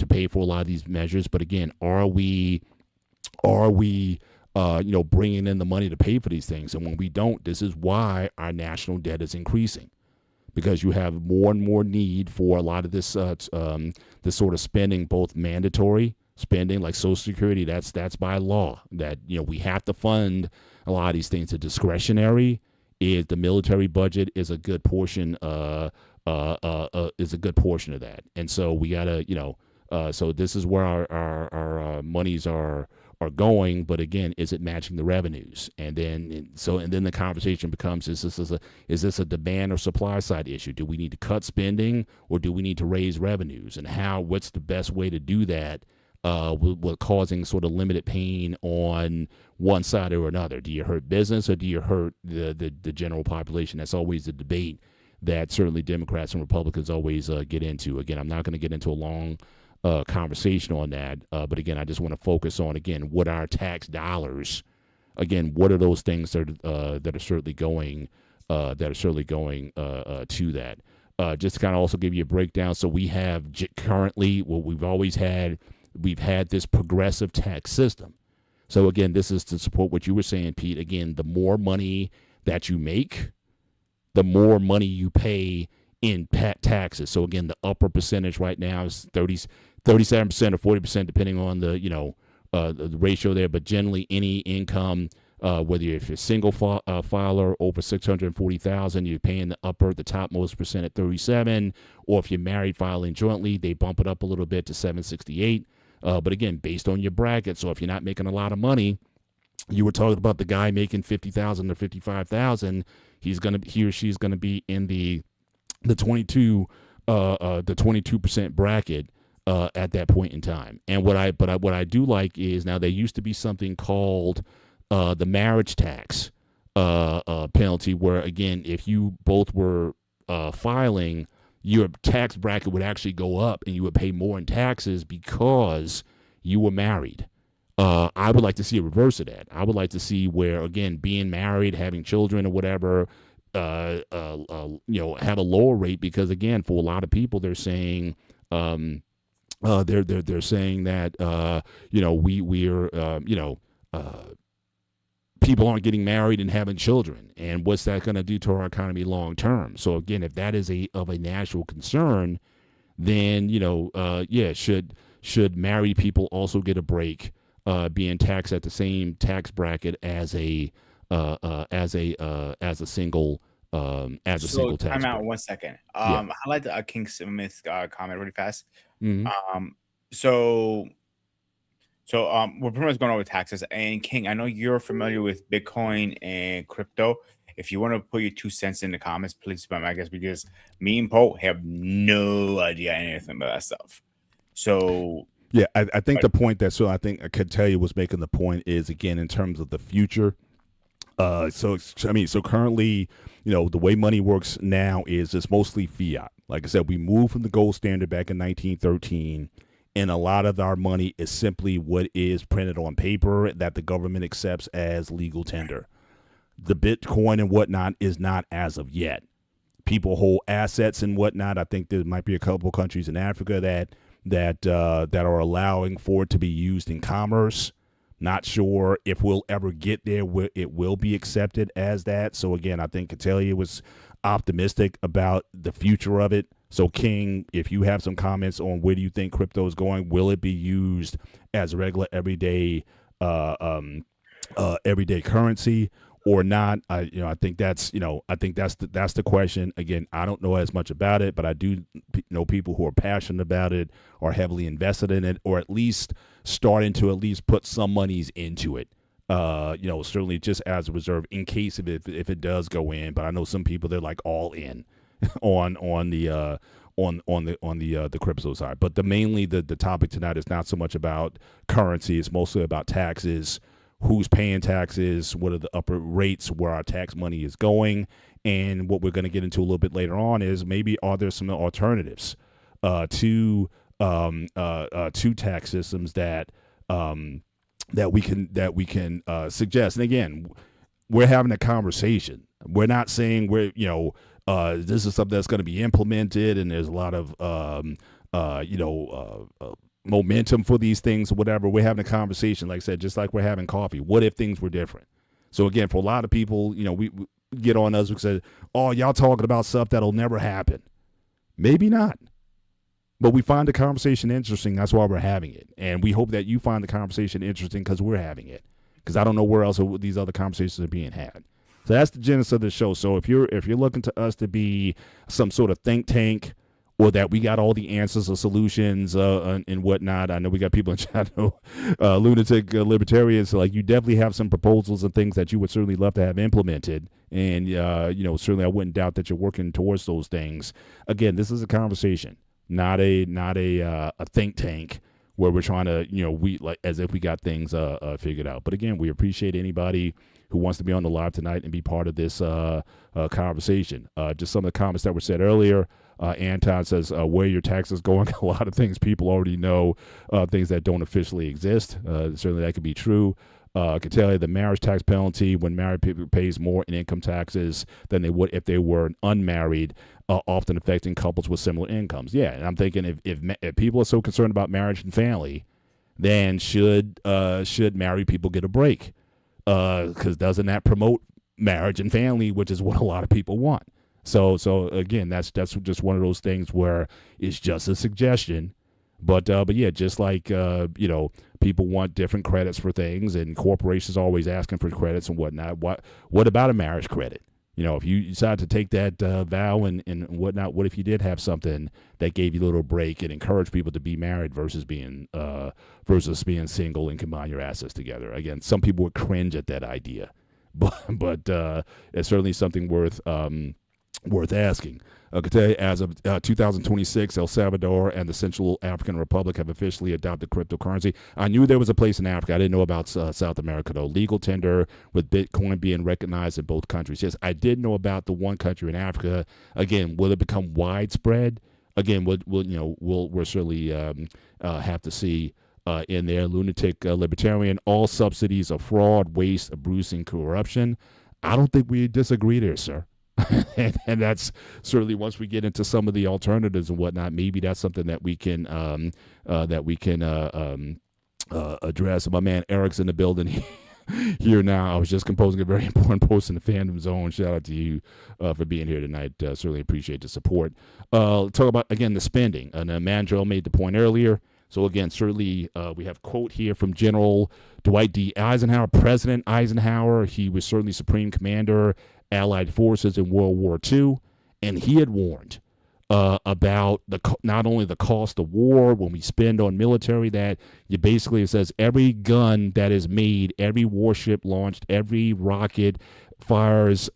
pay for a lot of these measures. But again, are we bringing in the money to pay for these things? And when we don't, this is why our national debt is increasing, because you have more and more need for a lot of this this sort of spending, both mandatory spending like Social Security. That's by law that we have to fund a lot of these things. Are discretionary is the military budget is a good portion is a good portion of that. And so we gotta, so this is where our monies are going, but again, is it matching the revenues? And then the conversation becomes: is this a demand or supply side issue? Do we need to cut spending, or do we need to raise revenues? And what's the best way to do that? With causing sort of limited pain on one side or another. Do you hurt business, or do you hurt the general population? That's always the debate that certainly Democrats and Republicans always get into. Again, I'm not going to get into a long conversation on that. But again, I just want to focus on, again, what our tax dollars, again, what are those things that are certainly going to that. Just to kind of also give you a breakdown. So we have currently what we've had this progressive tax system. So again, this is to support what you were saying, Pete. Again, the more money that you make, the more money you pay in taxes. So again, the upper percentage right now is 37% or 40%, depending on the ratio there. But generally, any income, whether if you're a single filer over 640,000, you're paying the topmost percent at 37. Or if you're married filing jointly, they bump it up a little bit to 768. But again, based on your bracket. So if you're not making a lot of money, you were talking about the guy making 50,000 or 55,000. He or she's gonna be in the 22% bracket at that point in time. And what I do like is, now there used to be something called the marriage tax penalty, where again, if you both were filing, your tax bracket would actually go up and you would pay more in taxes because you were married. I would like to see a reverse of that. I would like to see where, again, being married, having children or whatever, have a lower rate, because again, for a lot of people, they're saying, they're saying that, people aren't getting married and having children, and what's that going to do to our economy long term? So again, if that is of a national concern, then should married people also get a break, being taxed at the same tax bracket as a single single tax time out bracket? 1 second. Yeah. I like the King Smith comment really fast. Mm-hmm. We're pretty much going over taxes. And King, I know you're familiar with Bitcoin and crypto. If you want to put your 2 cents in the comments, please put my guess, because me and Poe have no idea anything about that stuff. So yeah, I think the point that I think I could tell you was making the point is, again, in terms of the future. So currently, the way money works now is it's mostly fiat. Like I said, we moved from the gold standard back in 1913. And a lot of our money is simply what is printed on paper that the government accepts as legal tender. The Bitcoin and whatnot is not as of yet. People hold assets and whatnot. I think there might be a couple countries in Africa that are allowing for it to be used in commerce. Not sure if we'll ever get there where it will be accepted as that. So again, I think Catellia was optimistic about the future of it. So King, if you have some comments on where do you think crypto is going, will it be used as regular everyday currency or not? I think that's the question. Again, I don't know as much about it, but I do know people who are passionate about it, are heavily invested in it, or at least starting to at least put some monies into it. Certainly just as a reserve in case if it does go in. But I know some people, they're like all in on the crypto side. But mainly the topic tonight is not so much about currency. It's mostly about taxes, who's paying taxes, what are the upper rates, where our tax money is going, and what we're going to get into a little bit later on is maybe are there some alternatives to tax systems that we can suggest. And again, we're having a conversation. We're not saying this is something that's going to be implemented and there's a lot of momentum for these things or whatever. We're having a conversation, like I said, just like we're having coffee. What if things were different? So again, for a lot of people, we get on us, we say, oh, y'all talking about stuff that'll never happen. Maybe not. But we find the conversation interesting. That's why we're having it. And we hope that you find the conversation interesting because we're having it. Because I don't know where else these other conversations are being had. So that's the genesis of the show. So if you're looking to us to be some sort of think tank, or that we got all the answers or solutions and whatnot. I know we got people in chat, lunatic libertarians. So like, you definitely have some proposals and things that you would certainly love to have implemented. And, certainly I wouldn't doubt that you're working towards those things. Again, this is a conversation, not a think tank where we're trying to, we like as if we got things figured out. But again, we appreciate anybody who wants to be on the live tonight and be part of this conversation. Just some of the comments that were said earlier. Anton says, where your taxes going? A lot of things people already know, things that don't officially exist. Certainly that could be true. I can tell you the marriage tax penalty when married people pays more in income taxes than they would if they were unmarried, often affecting couples with similar incomes. Yeah, and I'm thinking if people are so concerned about marriage and family, then should married people get a break? Because doesn't that promote marriage and family, which is what a lot of people want? So again, that's just one of those things where it's just a suggestion, but yeah, just like people want different credits for things, and corporations are always asking for credits and whatnot. What about a marriage credit? If you decide to take that vow and whatnot, what if you did have something that gave you a little break and encouraged people to be married versus being single and combine your assets together? Again, some people would cringe at that idea, but it's certainly something worth asking. I can tell you, as of 2026, El Salvador and the Central African Republic have officially adopted cryptocurrency. I knew there was a place in Africa. I didn't know about South America, though. Legal tender with Bitcoin being recognized in both countries. Yes, I did know about the one country in Africa. Again, will it become widespread? Again, we'll certainly have to see. In there, lunatic libertarian, all subsidies are fraud, waste, abuse, and corruption. I don't think we disagree there, sir. and that's certainly, once we get into some of the alternatives and whatnot, maybe that's something that we can address. My man Eric's in the building here now. I was just composing a very important post in the Fandom Zone. Shout out to you for being here tonight. Certainly appreciate the support. Talk about, again, the spending. And Mandrell made the point earlier. So again, certainly we have a quote here from General Dwight D. Eisenhower, President Eisenhower. He was certainly Supreme Commander, Allied forces in World War II, and he had warned about not only the cost of war when we spend on military, that you basically, it says every gun that is made, every warship launched, every rocket fires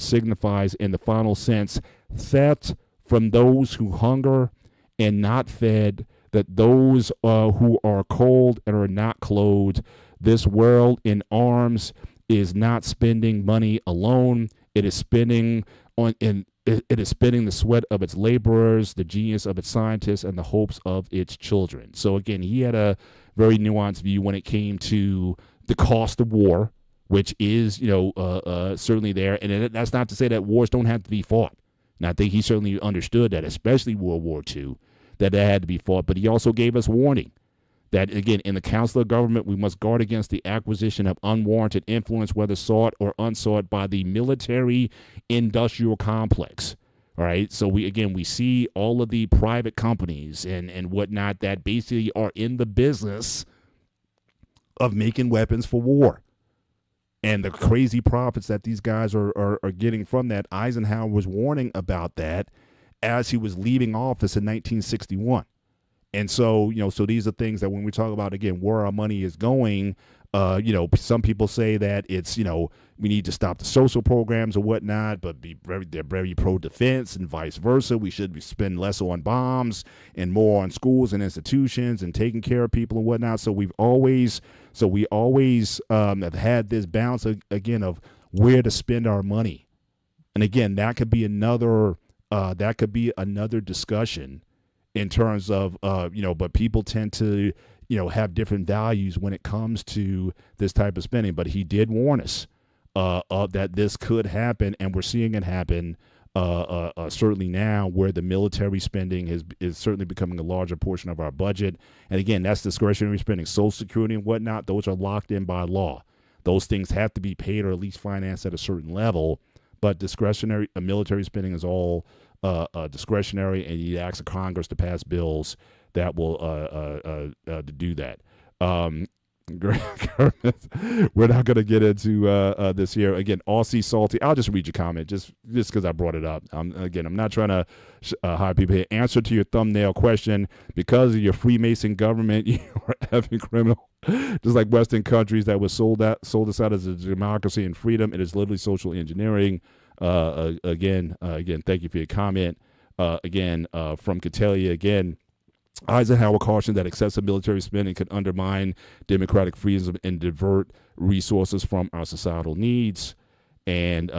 signifies in the final sense theft from those who hunger and not fed, that those who are cold and are not clothed. This world in arms is not spending money alone. It is spending the sweat of its laborers, the genius of its scientists, and the hopes of its children. So again, he had a very nuanced view when it came to the cost of war, which is certainly there. And that's not to say that wars don't have to be fought. And I think he certainly understood that, especially World War II, that had to be fought. But he also gave us warning that, again, in the Council of Government, we must guard against the acquisition of unwarranted influence, whether sought or unsought, by the military-industrial complex. All right, so we see all of the private companies and whatnot that basically are in the business of making weapons for war, and the crazy profits that these guys are getting from that. Eisenhower was warning about that as he was leaving office in 1961. And so, so these are things that when we talk about, again, where our money is going, some people say that it's, we need to stop the social programs or whatnot, but they're very pro-defense and vice versa. We should spend less on bombs and more on schools and institutions and taking care of people and whatnot. So we always have had this balance, again, of where to spend our money. And again, that could be another discussion in terms of, but people tend to, have different values when it comes to this type of spending. But he did warn us that this could happen, and we're seeing it happen certainly now, where the military spending is certainly becoming a larger portion of our budget. And again, that's discretionary spending. Social Security and whatnot, those are locked in by law. Those things have to be paid or at least financed at a certain level. But discretionary military spending is all discretionary, and you ask the Congress to pass bills that will to do that. We're not going to get into this here again. Aussie Salty. I'll just read your comment just because I brought it up. I'm not trying to hide people here. Answer to your thumbnail question: because of your Freemason government, you are effing criminal. Just like Western countries that was sold us out as a democracy and freedom, it is literally social engineering. Again, thank you for your comment. From Catellia again. Eisenhower cautioned that excessive military spending could undermine democratic freedoms and divert resources from our societal needs. And,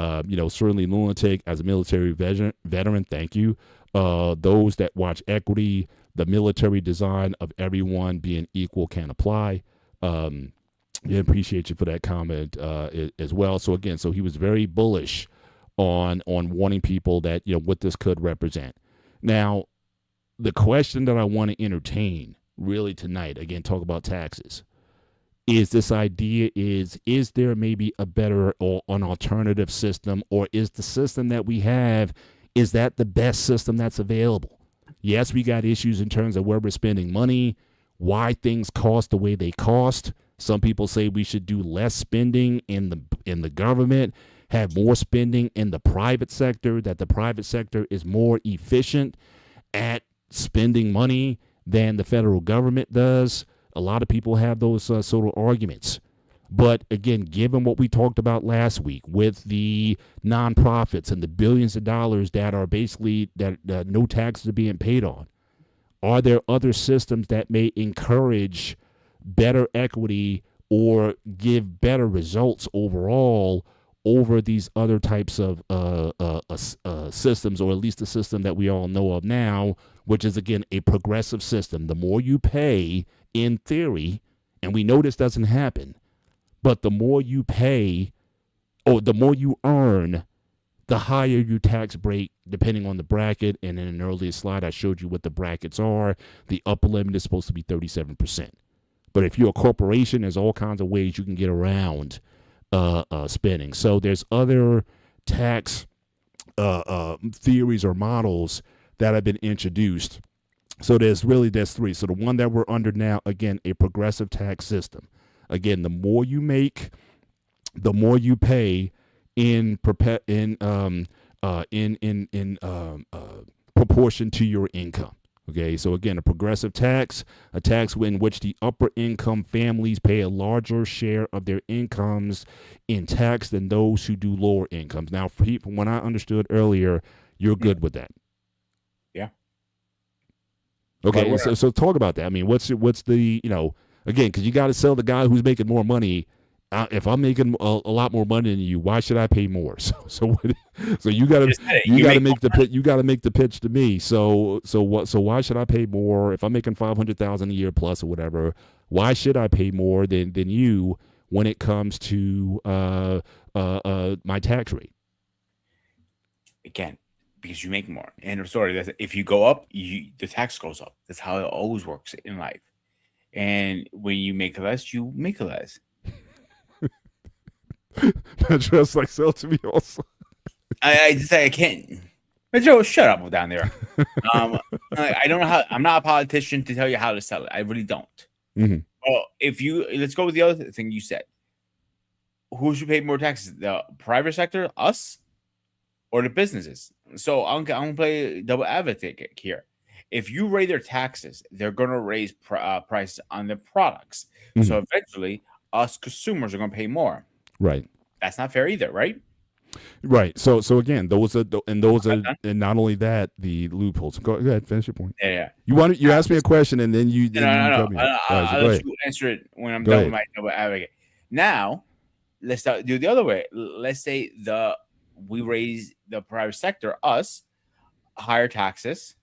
certainly lunatic as a military veteran, thank you. Those that watch equity, the military design of everyone being equal can apply. Appreciate you for that comment as well. So again, he was very bullish on warning people that, what this could represent. Now, the question that I want to entertain really tonight, again, talk about taxes, is this idea is there maybe a better or an alternative system, or is the system that we have, is that the best system that's available? Yes, we got issues in terms of where we're spending money, why things cost the way they cost. Some people say we should do less spending in the government, have more spending in the private sector, that the private sector is more efficient at spending money than the federal government does. A lot of people have those sort of arguments. But again, given what we talked about last week with the nonprofits and the billions of dollars that are basically that no taxes are being paid on, are there other systems that may encourage better equity or give better results overall over these other types of systems, or at least the system that we all know of now, which is, again, a progressive system? The more you pay, in theory, and we know this doesn't happen, but the more you pay, or the more you earn, the higher your tax rate, depending on the bracket. And in an earlier slide, I showed you what the brackets are. The upper limit is supposed to be 37%. But if you're a corporation, there's all kinds of ways you can get around spending. So there's other tax theories or models that have been introduced. So there's three. So the one that we're under now, again, a progressive tax system. Again, the more you make, the more you pay in proportion to your income. Okay, so again, a progressive tax, a tax in which the upper income families pay a larger share of their incomes in tax than those who do lower incomes. Now, from what I understood earlier, you're good with that. Yeah. Okay, so talk about that. I mean, what's the, again, because you got to sell the guy who's making more money. If I'm making a lot more money than you, why should I pay more? So you got to make the pitch to me. So why should I pay more if I'm making $500,000 a year plus or whatever? Why should I pay more than you when it comes to my tax rate? Again, because you make more. And sorry, if you go up, the tax goes up. That's how it always works in life. And when you make less, you make less. Just like sell to me also. I just say I can't. But Joe, shut up down there. I don't know how. I'm not a politician to tell you how to sell it. I really don't. Mm-hmm. Well, let's go with the other thing you said. Who should pay more taxes? The private sector, us, or the businesses? So I'm gonna play double advocate here. If you raise their taxes, they're gonna raise prices on their products. Mm-hmm. So eventually, us consumers are gonna pay more. Right. That's not fair either, right? Right. So again, and not only that, the loopholes. Go ahead, finish your point. Yeah. You asked me a question and then you. No. I'll let you answer it when I'm done with my double advocate. Now, let's do the other way. Let's say we raise the private sector, us, higher taxes,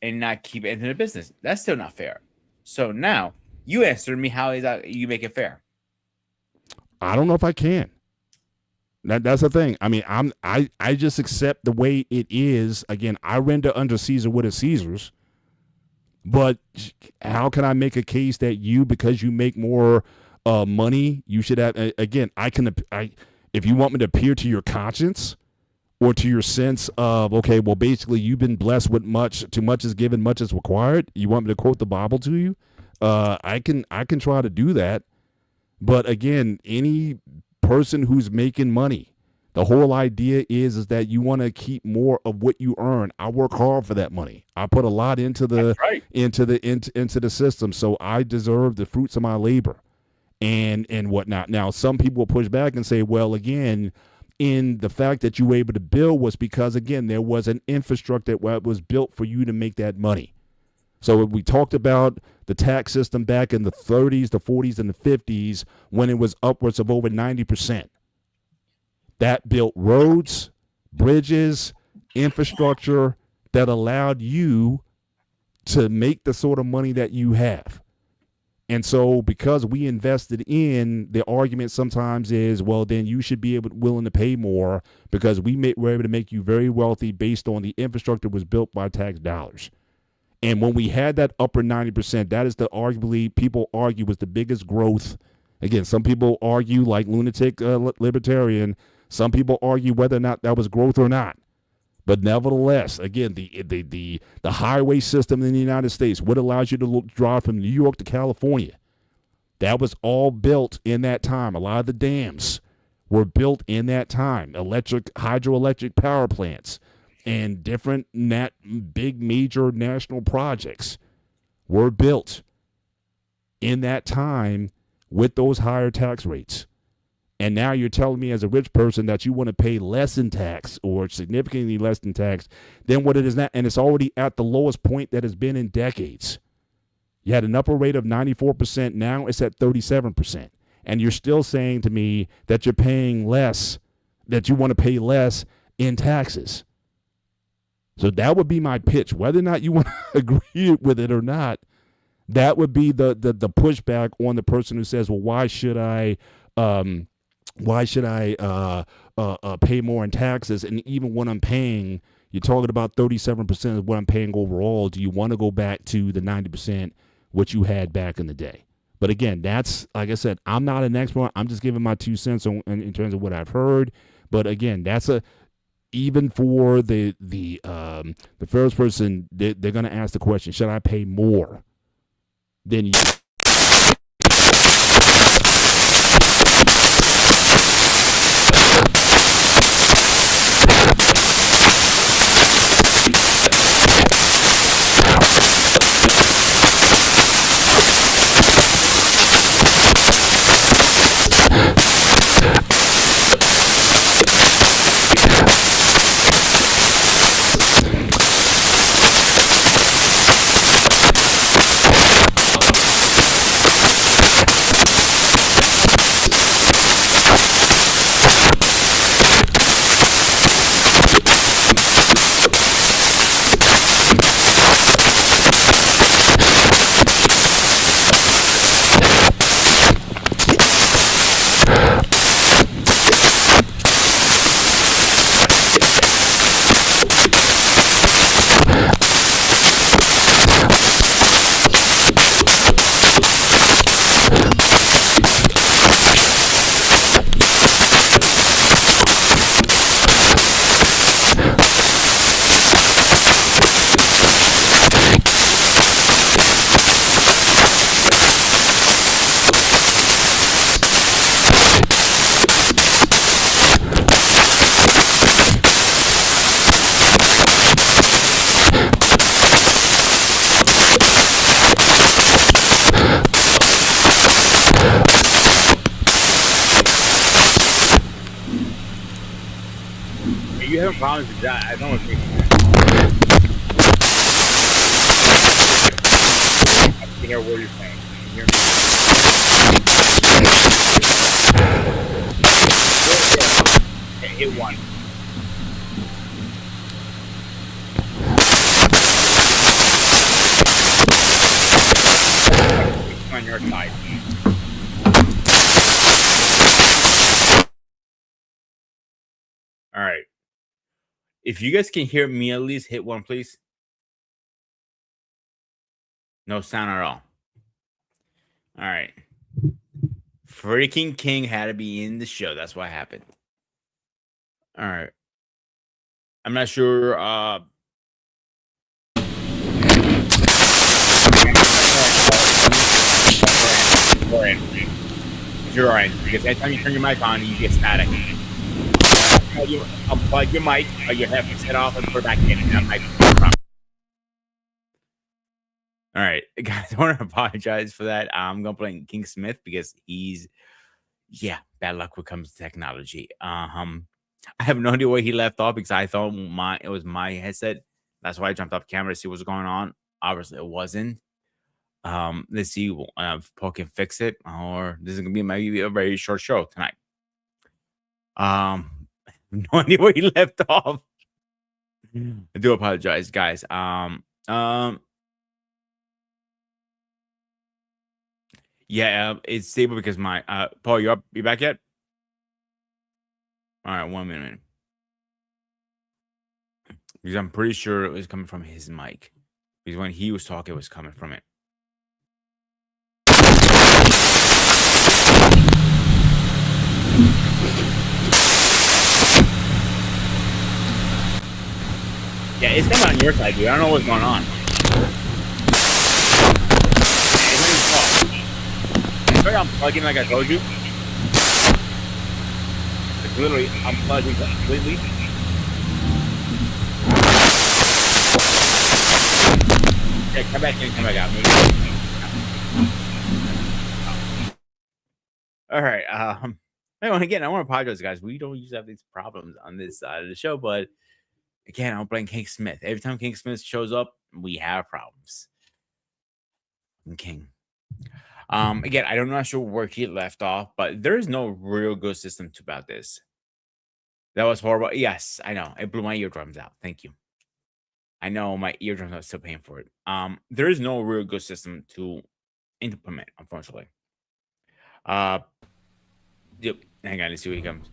and not keep it into the business. That's still not fair. So now you answer me. How is that you make it fair? I don't know if I can. That's the thing. I mean, I just accept the way it is. Again, I render unto Caesar what is Caesar's. But how can I make a case that because you make more money, you should have? Again, if you want me to appeal to your conscience or to your sense of, okay, well, basically you've been blessed with much. Too much is given, much is required. You want me to quote the Bible to you? I can try to do that. But again, any person who's making money, the whole idea is that you want to keep more of what you earn. I work hard for that money. I put a lot into the into the system, so I deserve the fruits of my labor and whatnot. Now, some people will push back and say, well, again, in the fact that you were able to build was because, again, there was an infrastructure that was built for you to make that money. So we talked about the tax system back in the 30s, the 40s, and the 50s when it was upwards of over 90%. That built roads, bridges, infrastructure that allowed you to make the sort of money that you have. And so because we invested in, the argument sometimes is, well, then you should be willing to pay more because we're able to make you very wealthy based on the infrastructure that was built by tax dollars. And when we had that upper 90%, that is arguably people argue was the biggest growth. Again, some people argue like lunatic libertarian. Some people argue whether or not that was growth or not. But nevertheless, again, the highway system in the United States, what allows you to drive from New York to California, that was all built in that time. A lot of the dams were built in that time. Hydroelectric power plants. And different big major national projects were built in that time with those higher tax rates. And now you're telling me as a rich person that you want to pay less in tax or significantly less in tax than what it is now. And it's already at the lowest point that it's been in decades. You had an upper rate of 94%. Now it's at 37%. And you're still saying to me that you're paying less, that you want to pay less in taxes. So that would be my pitch. Whether or not you want to agree with it or not, that would be the pushback on the person who says, well, why should I pay more in taxes? And even when I'm paying, you're talking about 37% of what I'm paying overall. Do you want to go back to the 90% what you had back in the day? But again, that's, like I said, I'm not an expert. I'm just giving my 2 cents in terms of what I've heard. But again, that's even for the first person, they're going to ask the question, should I pay more than you? You having problems with that? I don't agree. I can hear what you're saying. Can you hear me? Okay, hit one. On your side. All right. If you guys can hear me, at least hit one, please. No sound at all. All right. Freaking King had to be in the show. That's what happened. All right. I'm not sure. Your end. Your end. Because every time you turn your mic on, you get static. You unplug your mic, or your headphones set off, and put it back in. And that mic. All right, guys, I want to apologize for that. I'm gonna blame King Smith because bad luck when it comes to technology. I have no idea where he left off because I thought it was my headset. That's why I jumped off camera to see what's going on. Obviously, it wasn't. Let's see if Paul can fix it, or this is gonna be maybe a very short show tonight. I have no idea where he left off. I do apologize, guys. Yeah, it's stable because my Paul, you up? You back yet? All right, 1 minute. Because I'm pretty sure it was coming from his mic. Because when he was talking, it was coming from it. Yeah, it's coming on your side, dude. I don't know what's going on. I'm plugging like I told you. Like literally, I'm plugging completely. Yeah, come back in, come back out. All right. Again, I want to apologize, guys. We don't usually have these problems on this side of the show, but again, I don't blame King Smith. Every time King Smith shows up, we have problems. King. Again, I'm not sure where he left off, but there is no real good system about this. That was horrible. Yes, I know. It blew my eardrums out. Thank you. I know my eardrums are still paying for it. There is no real good system to implement, unfortunately. Yep. Hang on, let's see what he comes.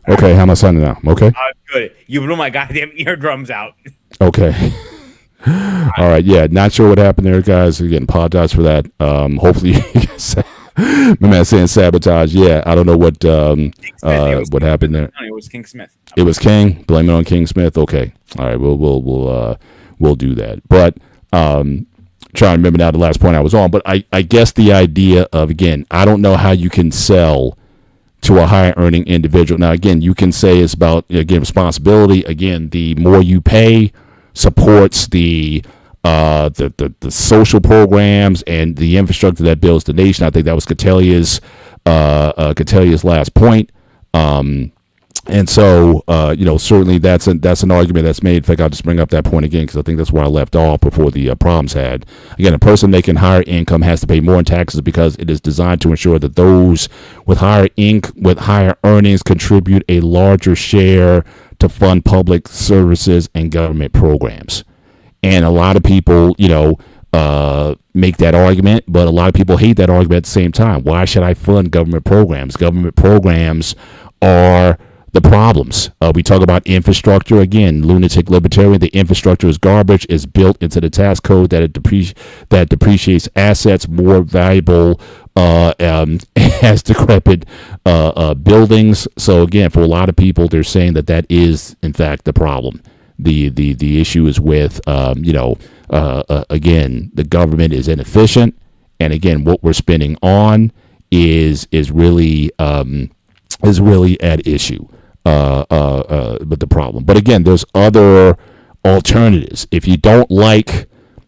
Okay, how am I sounding now? Okay. Good. You blew my goddamn eardrums out. Okay. All right. Yeah. Not sure what happened there, guys. Again, apologize for that. Hopefully, my man saying sabotage. Yeah. I don't know what happened there. No, it was King Smith. It was King. Blame it on King Smith. Okay. All right. We'll do that. But trying to remember now the last point I was on. But I guess the idea of, again, I don't know how you can sell to a higher earning individual. Now, again, you can say it's about, again, responsibility. Again, the more you pay supports the social programs and the infrastructure that builds the nation. I think that was Catalia's last point. And so, certainly that's an argument that's made. In fact, I'll just bring up that point again because I think that's where I left off before the problems had. Again, a person making higher income has to pay more in taxes because it is designed to ensure that those with higher earnings contribute a larger share to fund public services and government programs. And a lot of people, make that argument, but a lot of people hate that argument at the same time. Why should I fund government programs? Government programs are the problems. We talk about infrastructure. Again, lunatic libertarian, the infrastructure is garbage, is built into the tax code that depreciates assets, more valuable has decrepit buildings. So again, for a lot of people, they're saying that is in fact the problem. The issue is with again, the government is inefficient, and again, what we're spending on is really at issue. But the problem. But again, there's other alternatives. If you don't like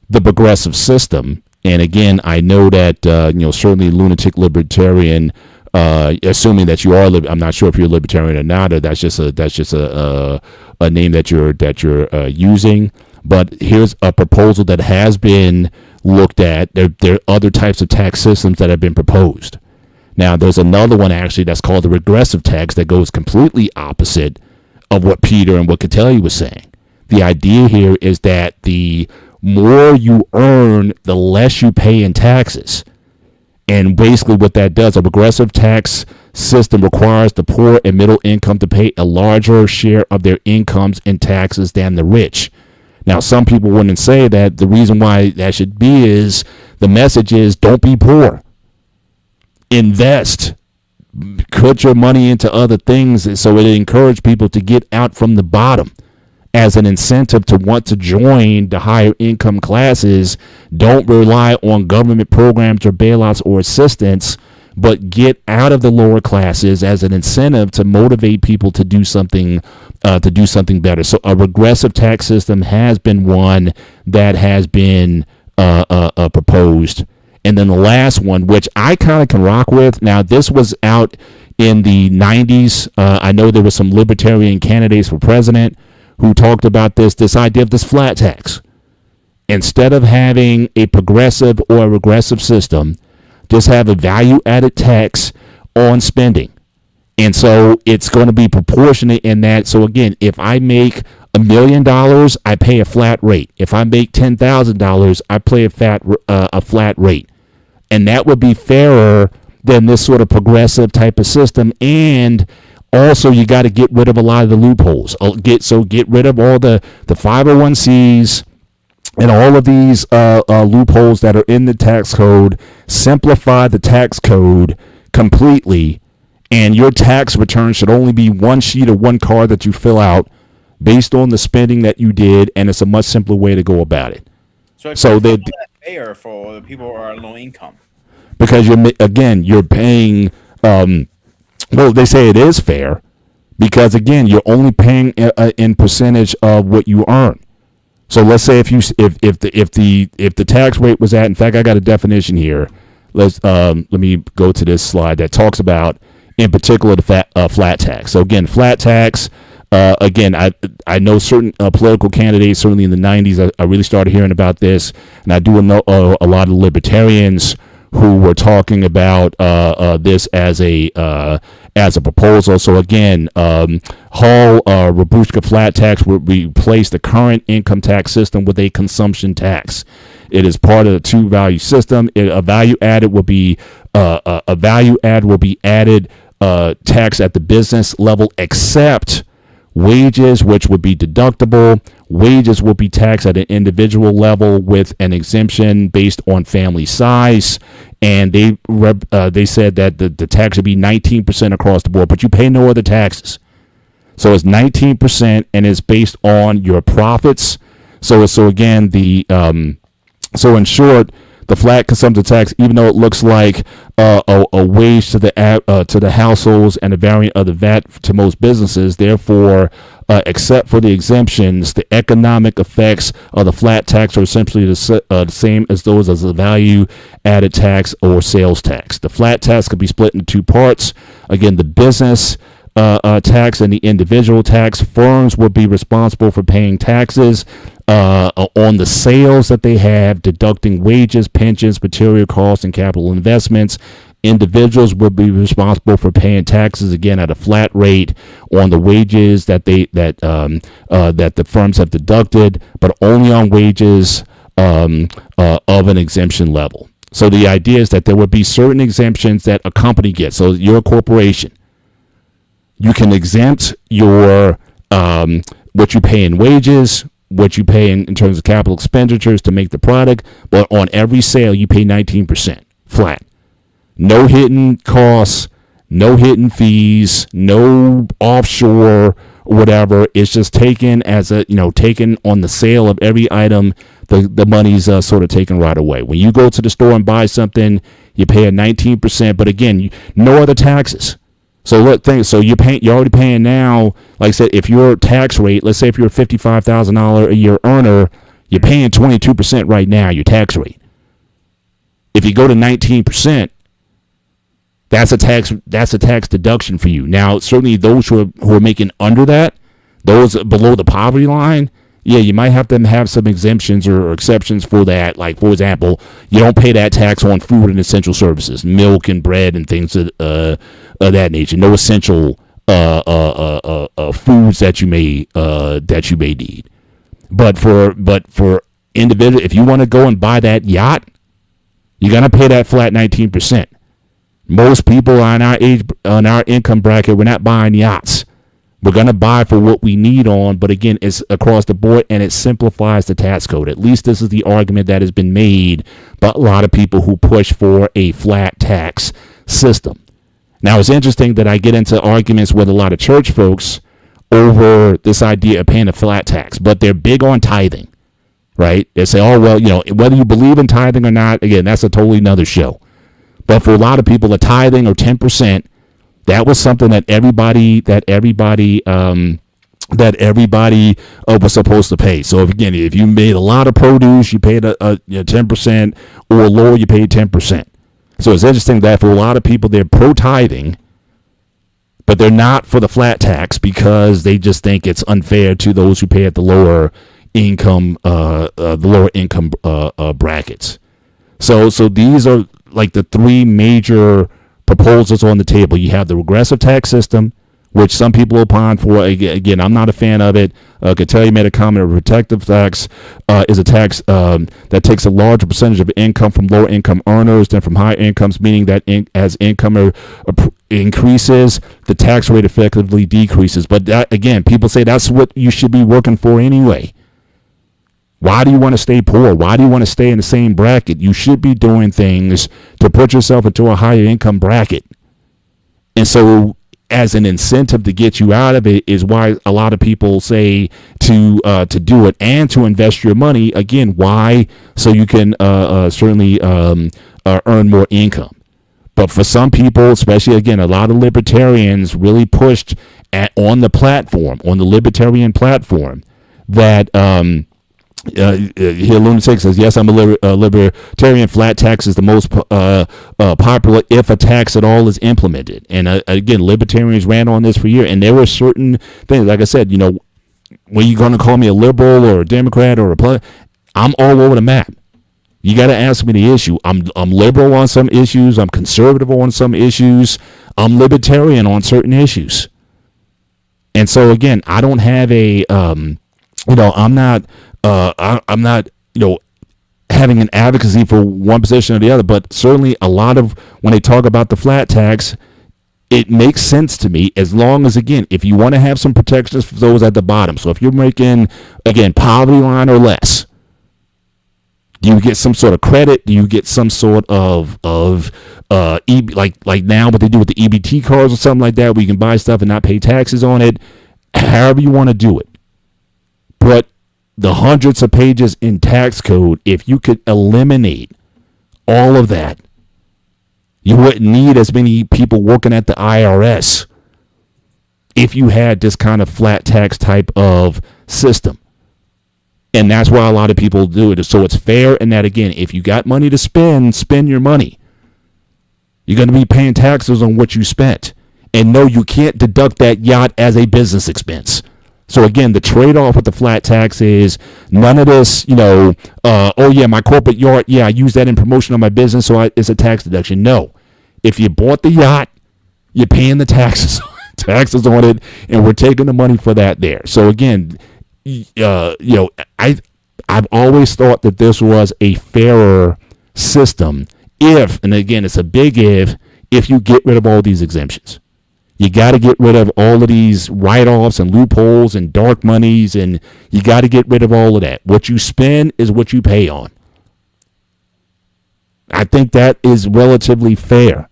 the progressive system, and again, I know that certainly lunatic libertarian, assuming that you are, I'm not sure if you're a libertarian or not, or that's just a name that you're using. But here's a proposal that has been looked at. There are other types of tax systems that have been proposed. Now, there's another one actually that's called the regressive tax that goes completely opposite of what Peter and what Catelli was saying. The idea here is that the more you earn, the less you pay in taxes. And basically what that does, a regressive tax system requires the poor and middle income to pay a larger share of their incomes in taxes than the rich. Now, some people wouldn't say that. The reason why that should be is the message is don't be poor. Invest, put your money into other things, so it encourages people to get out from the bottom as an incentive to want to join the higher income classes. Don't rely on government programs or bailouts or assistance, but get out of the lower classes as an incentive to motivate people to do something better. So a regressive tax system has been one that has been proposed. And then the last one, which I kind of can rock with. Now, this was out in the 90s. I know there were some libertarian candidates for president who talked about this idea of this flat tax. Instead of having a progressive or a regressive system, just have a value-added tax on spending. And so it's going to be proportionate in that. So again, if I make $1 million, I pay a flat rate. If I make $10,000, I pay a flat rate. And that would be fairer than this sort of progressive type of system. And also, you got to get rid of a lot of the loopholes. Get rid of all the 501cs and all of these loopholes that are in the tax code. Simplify the tax code completely, and your tax return should only be one sheet or one card that you fill out based on the spending that you did, and it's a much simpler way to go about it. So that's fair for the people who are low income. Because you're paying. Well, they say it is fair because again, you're only paying in percentage of what you earn. So let's say if the tax rate was at, in fact, I got a definition here. Let me go to this slide that talks about, in particular, the flat tax. So again, flat tax. Again, I know certain political candidates, certainly in the 90s, I really started hearing about this, and I do know a lot of libertarians who were talking about this as a proposal. So again, Hall-Rabushka flat tax would replace the current income tax system with a consumption tax. It is part of the two-value system. A value add will be added tax at the business level, except wages, which would be deductible. Wages will be taxed at an individual level with an exemption based on family size. And they said that the tax would be 19% across the board, but you pay no other taxes. So it's 19%, and it's based on your profits. So again, so in short, the flat consumption tax, even though it looks like a wage to the households and a variant of the VAT to most businesses, therefore, except for the exemptions, the economic effects of the flat tax are essentially the same as those as the value added tax or sales tax. The flat tax could be split into two parts. Again, the business tax and the individual tax. Firms will be responsible for paying taxes on the sales that they have, deducting wages, pensions, material costs, and capital investments. Individuals will be responsible for paying taxes again at a flat rate on the wages that that the firms have deducted, but only on wages of an exemption level. So the idea is that there would be certain exemptions that a company gets. So you're a corporation. You can exempt your what you pay in wages, what you pay in terms of capital expenditures to make the product, but on every sale you pay 19% flat. No hidden costs, no hidden fees, no offshore or whatever. It's just taken as taken on the sale of every item. The money's sort of taken right away. When you go to the store and buy something, you pay a 19%, but again, no other taxes. So you're already paying now. Like I said, if your tax rate, let's say if you're a $55,000 a year earner, you're paying 22% right now, your tax rate. If you go to 19%, that's a tax deduction for you. Now, certainly those who are making under that, those below the poverty line, yeah, you might have to have some exemptions or exceptions for that. Like, for example, you don't pay that tax on food and essential services, milk and bread and things of that nature. No essential foods that you may need. But for individual, if you want to go and buy that yacht, you're gonna pay that flat 19%. Most people on our income bracket, we're not buying yachts. We're going to buy for what we need on, but again, it's across the board, and it simplifies the tax code. At least this is the argument that has been made by a lot of people who push for a flat tax system. Now, it's interesting that I get into arguments with a lot of church folks over this idea of paying a flat tax, but they're big on tithing, right? They say, oh, well, whether you believe in tithing or not, again, that's a totally another show. But for a lot of people, the tithing or 10%, that was something that everybody was supposed to pay. So if you made a lot of produce, you paid a 10%, or lower, you paid 10%. So it's interesting that for a lot of people, they're pro tithing, but they're not for the flat tax because they just think it's unfair to those who pay at the lower income brackets. So these are like the three major proposals on the table. You have the regressive tax system, which some people opine for. Again, I'm not a fan of it. Catelli made a comment of protective tax is a tax that takes a larger percentage of income from lower income earners than from higher incomes, meaning that as income increases, the tax rate effectively decreases. But that, again, people say that's what you should be working for anyway. Why do you want to stay poor? Why do you want to stay in the same bracket? You should be doing things to put yourself into a higher income bracket. And so as an incentive to get you out of it is why a lot of people say to do it and to invest your money. Again, why? So you can certainly earn more income. But for some people, especially, again, a lot of libertarians really pushed on the libertarian platform, that here Lunatic says, yes, I'm a libertarian. Flat tax is the most popular if a tax at all is implemented. And again, libertarians ran on this for years, and there were certain things, like I said, when you're going to call me a liberal or a Democrat or a Republican, I'm all over the map. You got to ask me the issue. I'm liberal on some issues. I'm conservative on some issues. I'm libertarian on certain issues. And so again, I don't have I'm not having an advocacy for one position or the other, but certainly a lot of when they talk about the flat tax, it makes sense to me, as long as, again, if you want to have some protections for those at the bottom. So if you're making, again, poverty line or less, do you get some sort of credit? Do you get some sort of like now what they do with the EBT cards or something like that, where you can buy stuff and not pay taxes on it? However you want to do it. But the hundreds of pages in tax code, if you could eliminate all of that, you wouldn't need as many people working at the IRS if you had this kind of flat tax type of system. And that's why a lot of people do it. So it's fair in that, again, if you got money to spend your money. You're going to be paying taxes on what you spent. And no, you can't deduct that yacht as a business expense. So again, the trade-off with the flat tax is none of this, oh yeah, my corporate yacht, yeah, I use that in promotion of my business, so it's a tax deduction. No. If you bought the yacht, you're paying the taxes on it, and we're taking the money for that there. So again, I've always thought that this was a fairer system if, and again, it's a big if you get rid of all these exemptions. You got to get rid of all of these write-offs and loopholes and dark monies, and you got to get rid of all of that. What you spend is what you pay on. I think that is relatively fair.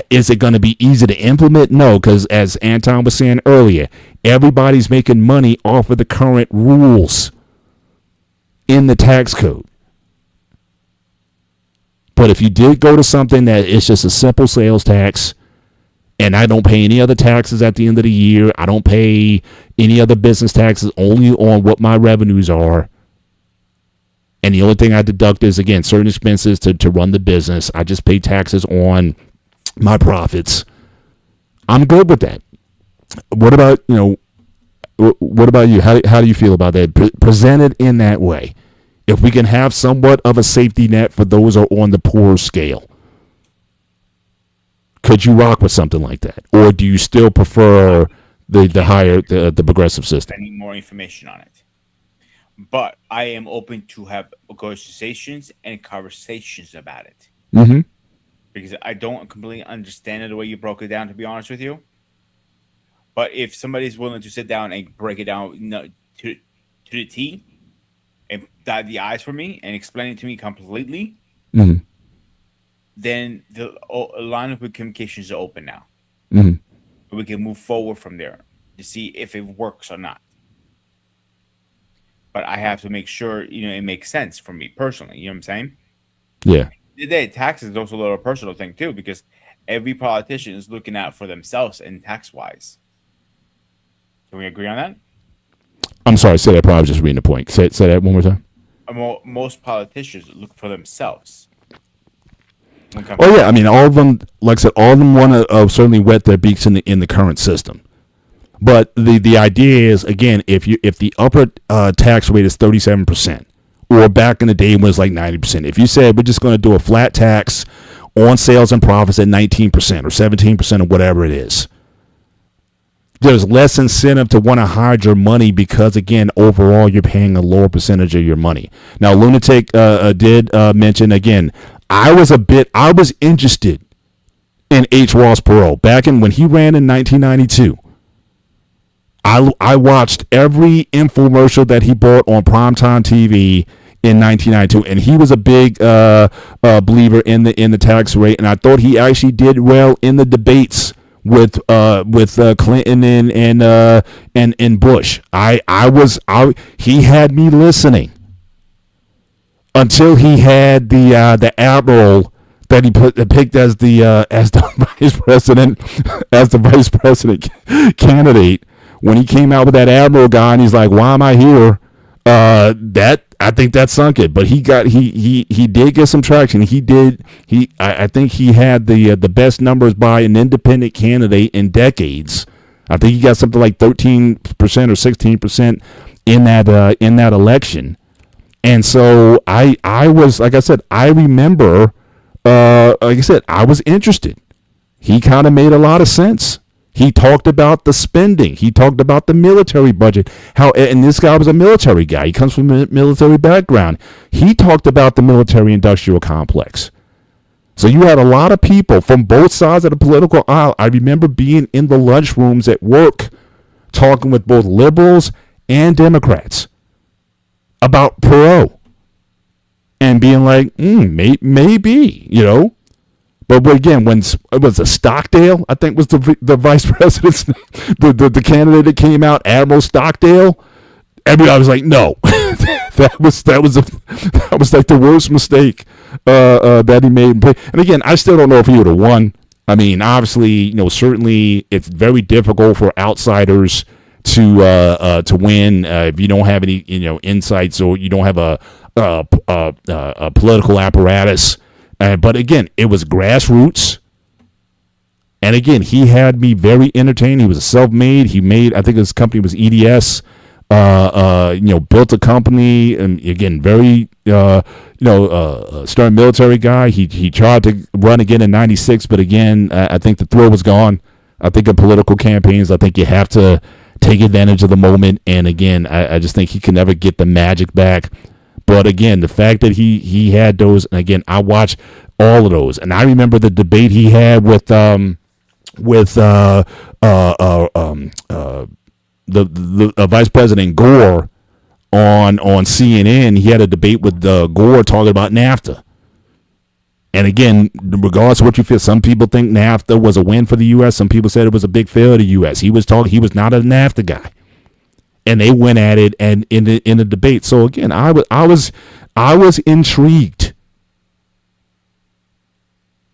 Is it going to be easy to implement? No, because as Anton was saying earlier, everybody's making money off of the current rules in the tax code. But if you did go to something that is just a simple sales tax, and I don't pay any other taxes at the end of the year, I don't pay any other business taxes, only on what my revenues are, and the only thing I deduct is, again, certain expenses to run the business. I just pay taxes on my profits. I'm good with that. What about you? How do you feel about that? Presented in that way, if we can have somewhat of a safety net for those who are on the poorer scale, could you rock with something like that, or do you still prefer the progressive system? I need more information on it, but I am open to have negotiations and conversations about it. Mm-hmm. Because I don't completely understand it the way you broke it down, to be honest with you. But if somebody's willing to sit down and break it down to the T and dot the I's for me and explain it to me completely, mm-hmm. then the line of communications is open now. Mm-hmm. We can move forward from there. to see if it works or not. But I have to make sure, it makes sense for me personally. You know what I'm saying? Yeah. Today, taxes is also a little personal thing too, because every politician is looking out for themselves and tax wise. Can we agree on that? I'm sorry, say that. Probably just reading the point. Say that one more time. Most politicians look for themselves. Oh yeah, I mean, all of them, like I said, all of them want to certainly wet their beaks in the current system. But the idea is, again, if the upper tax rate is 37%, or back in the day was like 90%, if you said we're just going to do a flat tax on sales and profits at 19% or 17% or whatever it is, there's less incentive to want to hide your money because, again, overall you're paying a lower percentage of your money. Now, Lunatic did mention, again, I was interested in H. Ross Perot back when he ran in 1992. I watched every infomercial that he bought on primetime TV in 1992, and he was a big believer in the tax rate, and I thought he actually did well in the debates with Clinton and Bush. He had me listening until he had the admiral that he picked as the vice president candidate. When he came out with that admiral guy, and he's like, "Why am I here?" I think that sunk it. But he did get some traction. I think he had the best numbers by an independent candidate in decades. I think he got something like 13% or 16% in that election. And so I was, like I said, I remember, like I said, I was interested. He kind of made a lot of sense. He talked about the spending. He talked about the military budget. And this guy was a military guy. He comes from a military background. He talked about the military-industrial complex. So you had a lot of people from both sides of the political aisle. I remember being in the lunchrooms at work talking with both liberals and Democrats about Perot and being like, maybe, But again, when it was a Stockdale, I think was the vice president's name, the candidate that came out, Admiral Stockdale. Everybody was like, no, that was like the worst mistake that he made. And again, I still don't know if he would have won. I mean, obviously, certainly it's very difficult for outsiders to win if you don't have any insights or you don't have a political apparatus. But again, it was grassroots. And again, he had me very entertained. He was self-made. I think his company was EDS. Built a company, and again, very, stern military guy. He tried to run again in '96, but again, I think the thrill was gone. I think in political campaigns, I think you have to take advantage of the moment. And again, I just think he can never get the magic back. But again, the fact that he had those, and again, I watched all of those, and I remember the debate he had with the Vice President Gore on CNN. He had a debate with Gore talking about NAFTA. And again, regardless of what you feel, some people think NAFTA was a win for the U.S. Some people said it was a big failure to the U.S. He was not a NAFTA guy. And they went at it and in the debate. So again, I was intrigued,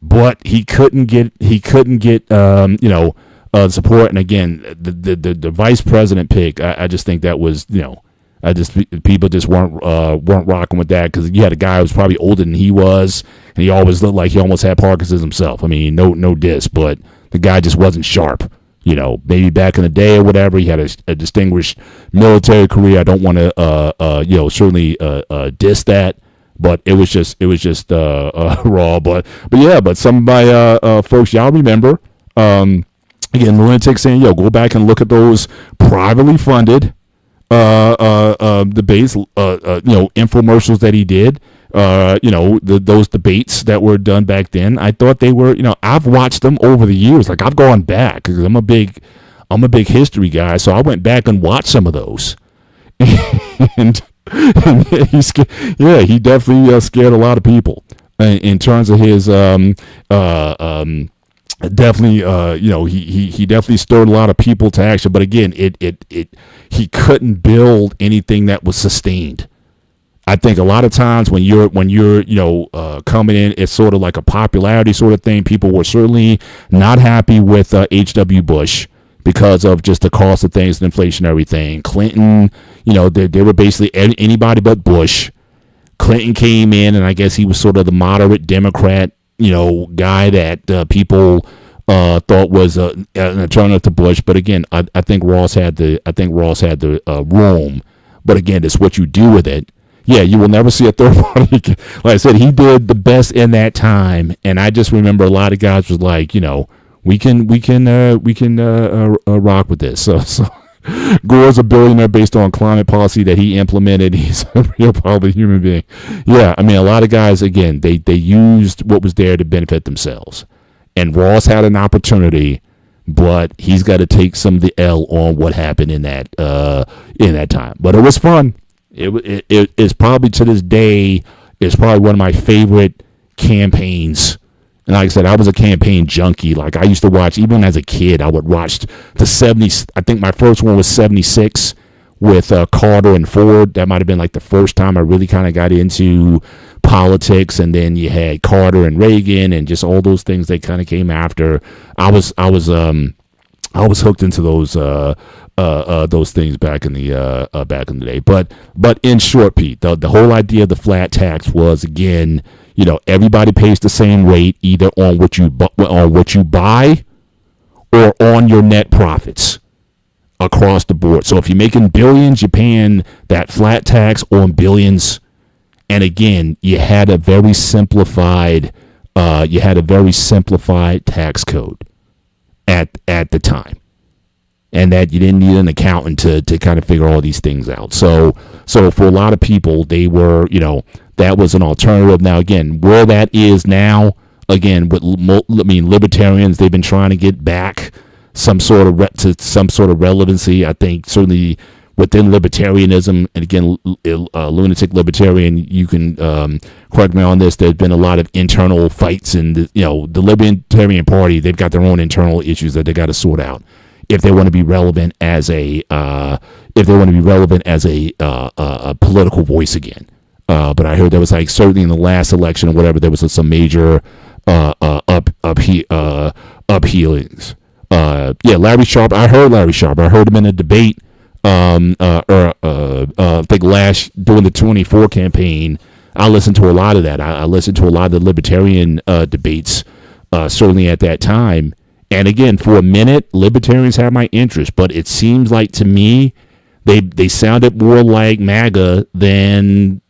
but he couldn't get support. And again, the vice president pick, I just think that was people just weren't rocking with that, because you had a guy who was probably older than he was, and he always looked like he almost had Parkinson's himself. I mean, no diss, but the guy just wasn't sharp. Maybe back in the day or whatever, he had a distinguished military career. I don't want to, certainly diss that, but it was just raw. But some of my folks, y'all remember, again, Lunatic saying, go back and look at those privately funded debates, infomercials that he did. Those debates that were done back then, I thought they were, I've watched them over the years. Like, I've gone back because I'm a big history guy. So I went back and watched some of those. and he definitely scared a lot of people in terms of his, definitely, he definitely stirred a lot of people to action. But again, he couldn't build anything that was sustained. I think a lot of times when you're coming in, it's sort of like a popularity sort of thing. People were certainly not happy with H.W. Bush because of just the cost of things, the inflationary thing. Clinton, they were basically anybody but Bush. Clinton came in, and I guess he was sort of the moderate Democrat, guy that people thought was an alternative to Bush. But again, I think Ross had the room. But again, it's what you do with it. Yeah, you will never see a third party. Like I said, he did the best in that time, and I just remember a lot of guys was like, we can rock with this. So Gore's a billionaire based on climate policy that he implemented. He's a real probably human being. Yeah, I mean, a lot of guys, again, they used what was there to benefit themselves. And Ross had an opportunity, but he's got to take some of the L on what happened in that time. But it was fun. It's probably to this day, it's probably one of my favorite campaigns. And like I said, I was a campaign junkie. Like I used to watch, even as a kid, I would watch the 70s. I think my first one was 76 with Carter and Ford. That might have been like the first time I really kind of got into politics. And then you had Carter and Reagan and just all those things that kind of came after. I was hooked into those things back in the day. But in short, Pete, the whole idea of the flat tax was, again, everybody pays the same rate either on what you buy or on your net profits across the board. So if you're making billions, you're paying that flat tax on billions. And again, you had a very simplified tax code at the time. And that you didn't need an accountant to kind of figure all these things out. So for a lot of people, they were, that was an alternative. Now, again, where that is now, again, libertarians, they've been trying to get back some sort of relevancy. I think certainly within libertarianism, and again, lunatic libertarian, you can correct me on this. There's been a lot of internal fights in the Libertarian Party. They've got their own internal issues that they got to sort out if they want to be relevant as a political voice again. But I heard there was like certainly in the last election or whatever, there was some major uphealings. Larry Sharpe. I heard Larry Sharpe. I heard him in a debate. I think during the 24 campaign. I listened to a lot of that. I listened to a lot of the libertarian debates, certainly at that time. And again, for a minute, libertarians had my interest, but it seems like to me, they sounded more like MAGA than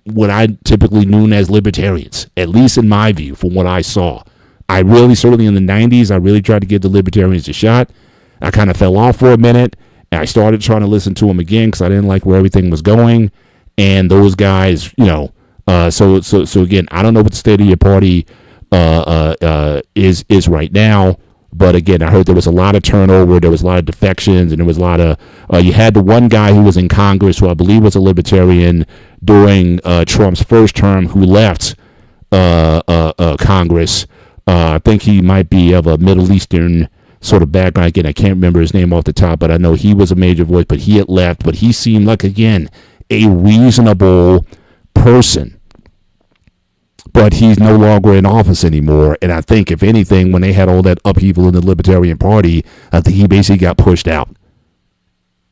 what I typically knew as libertarians, at least in my view, from what I saw. I really, certainly in the 90s, I really tried to give the libertarians a shot. I kind of fell off for a minute, and I started trying to listen to them again because I didn't like where everything was going. And those guys, so again, I don't know what the state of your party is right now. But again, I heard there was a lot of turnover, there was a lot of defections, and there was a lot of you had the one guy who was in Congress who I believe was a libertarian during Trump's first term who left Congress. I think he might be of a Middle Eastern sort of background. Again, I can't remember his name off the top, but I know he was a major voice, but he had left. But he seemed like, again, a reasonable person. But he's no longer in office anymore. And I think, if anything, when they had all that upheaval in the Libertarian Party, I think he basically got pushed out.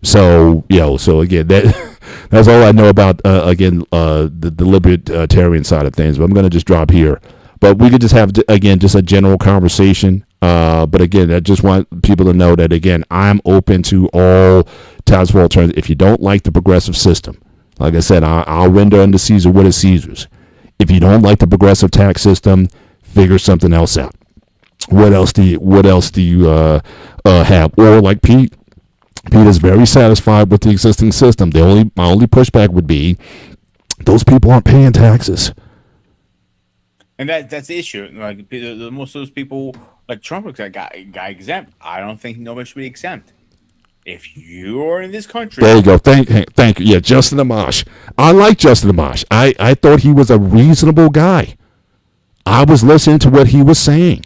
So, so again, that's all I know about, the libertarian side of things. But I'm going to just drop here. But we could just have, again, just a general conversation. But again, I just want people to know that, again, I'm open to all types of alternatives. If you don't like the progressive system, like I said, I'll render unto Caesar what is Caesar's. If you don't like the progressive tax system, figure something else out. What else do you have? Or like Pete is very satisfied with the existing system. My only pushback would be those people aren't paying taxes. And that's the issue. Like most of those people, like Trump, got exempt. I don't think nobody should be exempt. If you are in this country, there you go. Thank you. Yeah, Justin Amash. I like Justin Amash. I thought he was a reasonable guy. I was listening to what he was saying.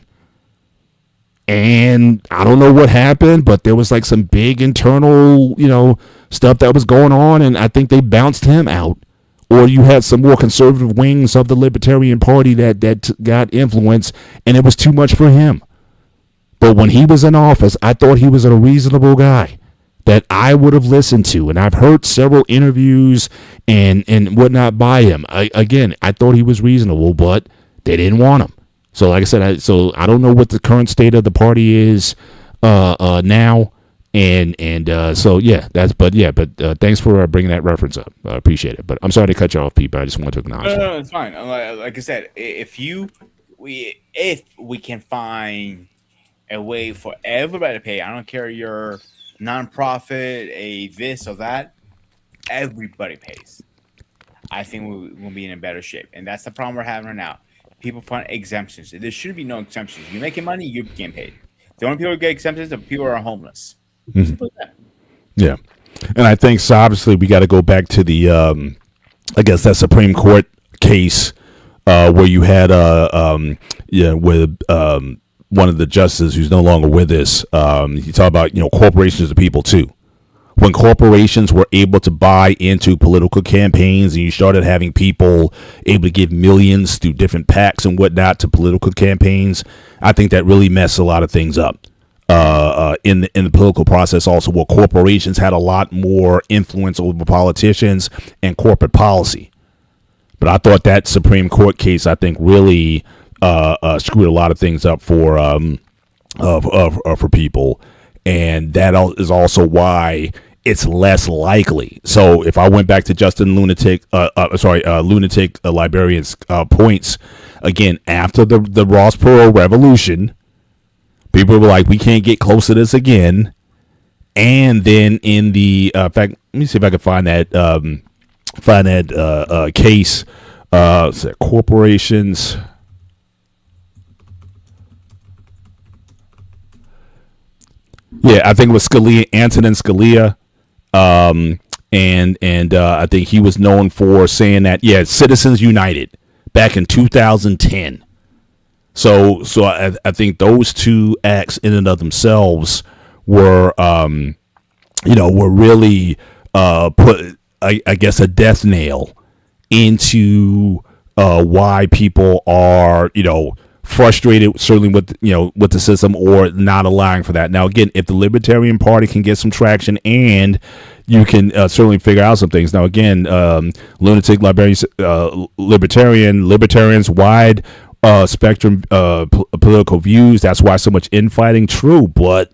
And I don't know what happened, but there was like some big internal, stuff that was going on, and I think they bounced him out. Or you had some more conservative wings of the Libertarian Party that got influence, and it was too much for him. But when he was in office, I thought he was a reasonable guy that I would have listened to. And I've heard several interviews and whatnot by him. I thought he was reasonable, but they didn't want him. So like I said, I don't know what the current state of the party is now. But thanks for bringing that reference up. I appreciate it. But I'm sorry to cut you off, Pete, but I just wanted to acknowledge that. No, it's fine. Like I said, if we can find a way for everybody to pay, I don't care your nonprofit, a this or that, everybody pays. I think we'll be in a better shape, and that's the problem we're having right now. People find exemptions. There should be no exemptions. You're making money, you're getting paid. The only people who get exemptions are people who are homeless. Mm-hmm. Yeah, and I think so. Obviously, we got to go back to the, I guess that Supreme Court case where you had, with one of the justices who's no longer with us. You talk about corporations are people too. When corporations were able to buy into political campaigns, and you started having people able to give millions through different PACs and whatnot to political campaigns, I think that really messed a lot of things up. In the political process, also, where corporations had a lot more influence over politicians and corporate policy. But I thought that Supreme Court case, I think, really screwed a lot of things up for people, and that is also why it's less likely. So if I went back to Justin Lunatic Librarian's points again after the Ross Perot revolution. People were like, we can't get close to this again. And then in the fact, let me see if I can find that case. Corporations. Yeah, I think it was Scalia, Antonin Scalia. And I think he was known for saying that, Citizens United back in 2010. So I think those two acts in and of themselves were, were really put, I guess, a death nail into why people are, frustrated, certainly with the system, or not allowing for that. Now, again, if the Libertarian Party can get some traction, and you can certainly figure out some things. Now, again, lunatic libertarians, wide spectrum political views. That's why so much infighting. True, but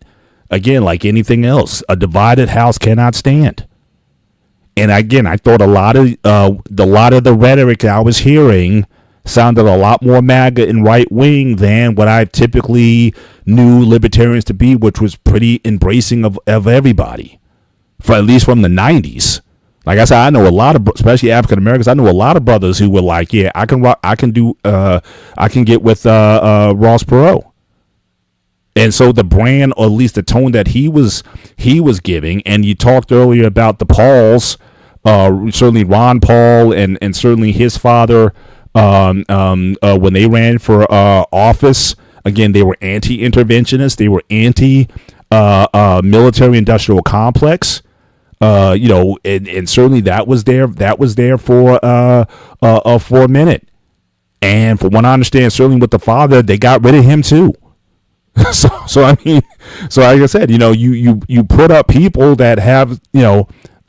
again, like anything else, a divided house cannot stand. And again, I thought a lot of the rhetoric I was hearing sounded a lot more MAGA and right wing than what I typically knew libertarians to be, which was pretty embracing of everybody, for at least from the 90s. Like I said, I know a lot of, especially African Americans. I know a lot of brothers who were like, "Yeah, I can get with Ross Perot." And so the brand, or at least the tone that he was giving, and you talked earlier about the Pauls, certainly Ron Paul and certainly his father, when they ran for office. Again, they were anti-interventionist. They were anti-military-industrial complex. And certainly that was there for a minute. And from what I understand, certainly with the father, they got rid of him too. So like I said, you put up people that have,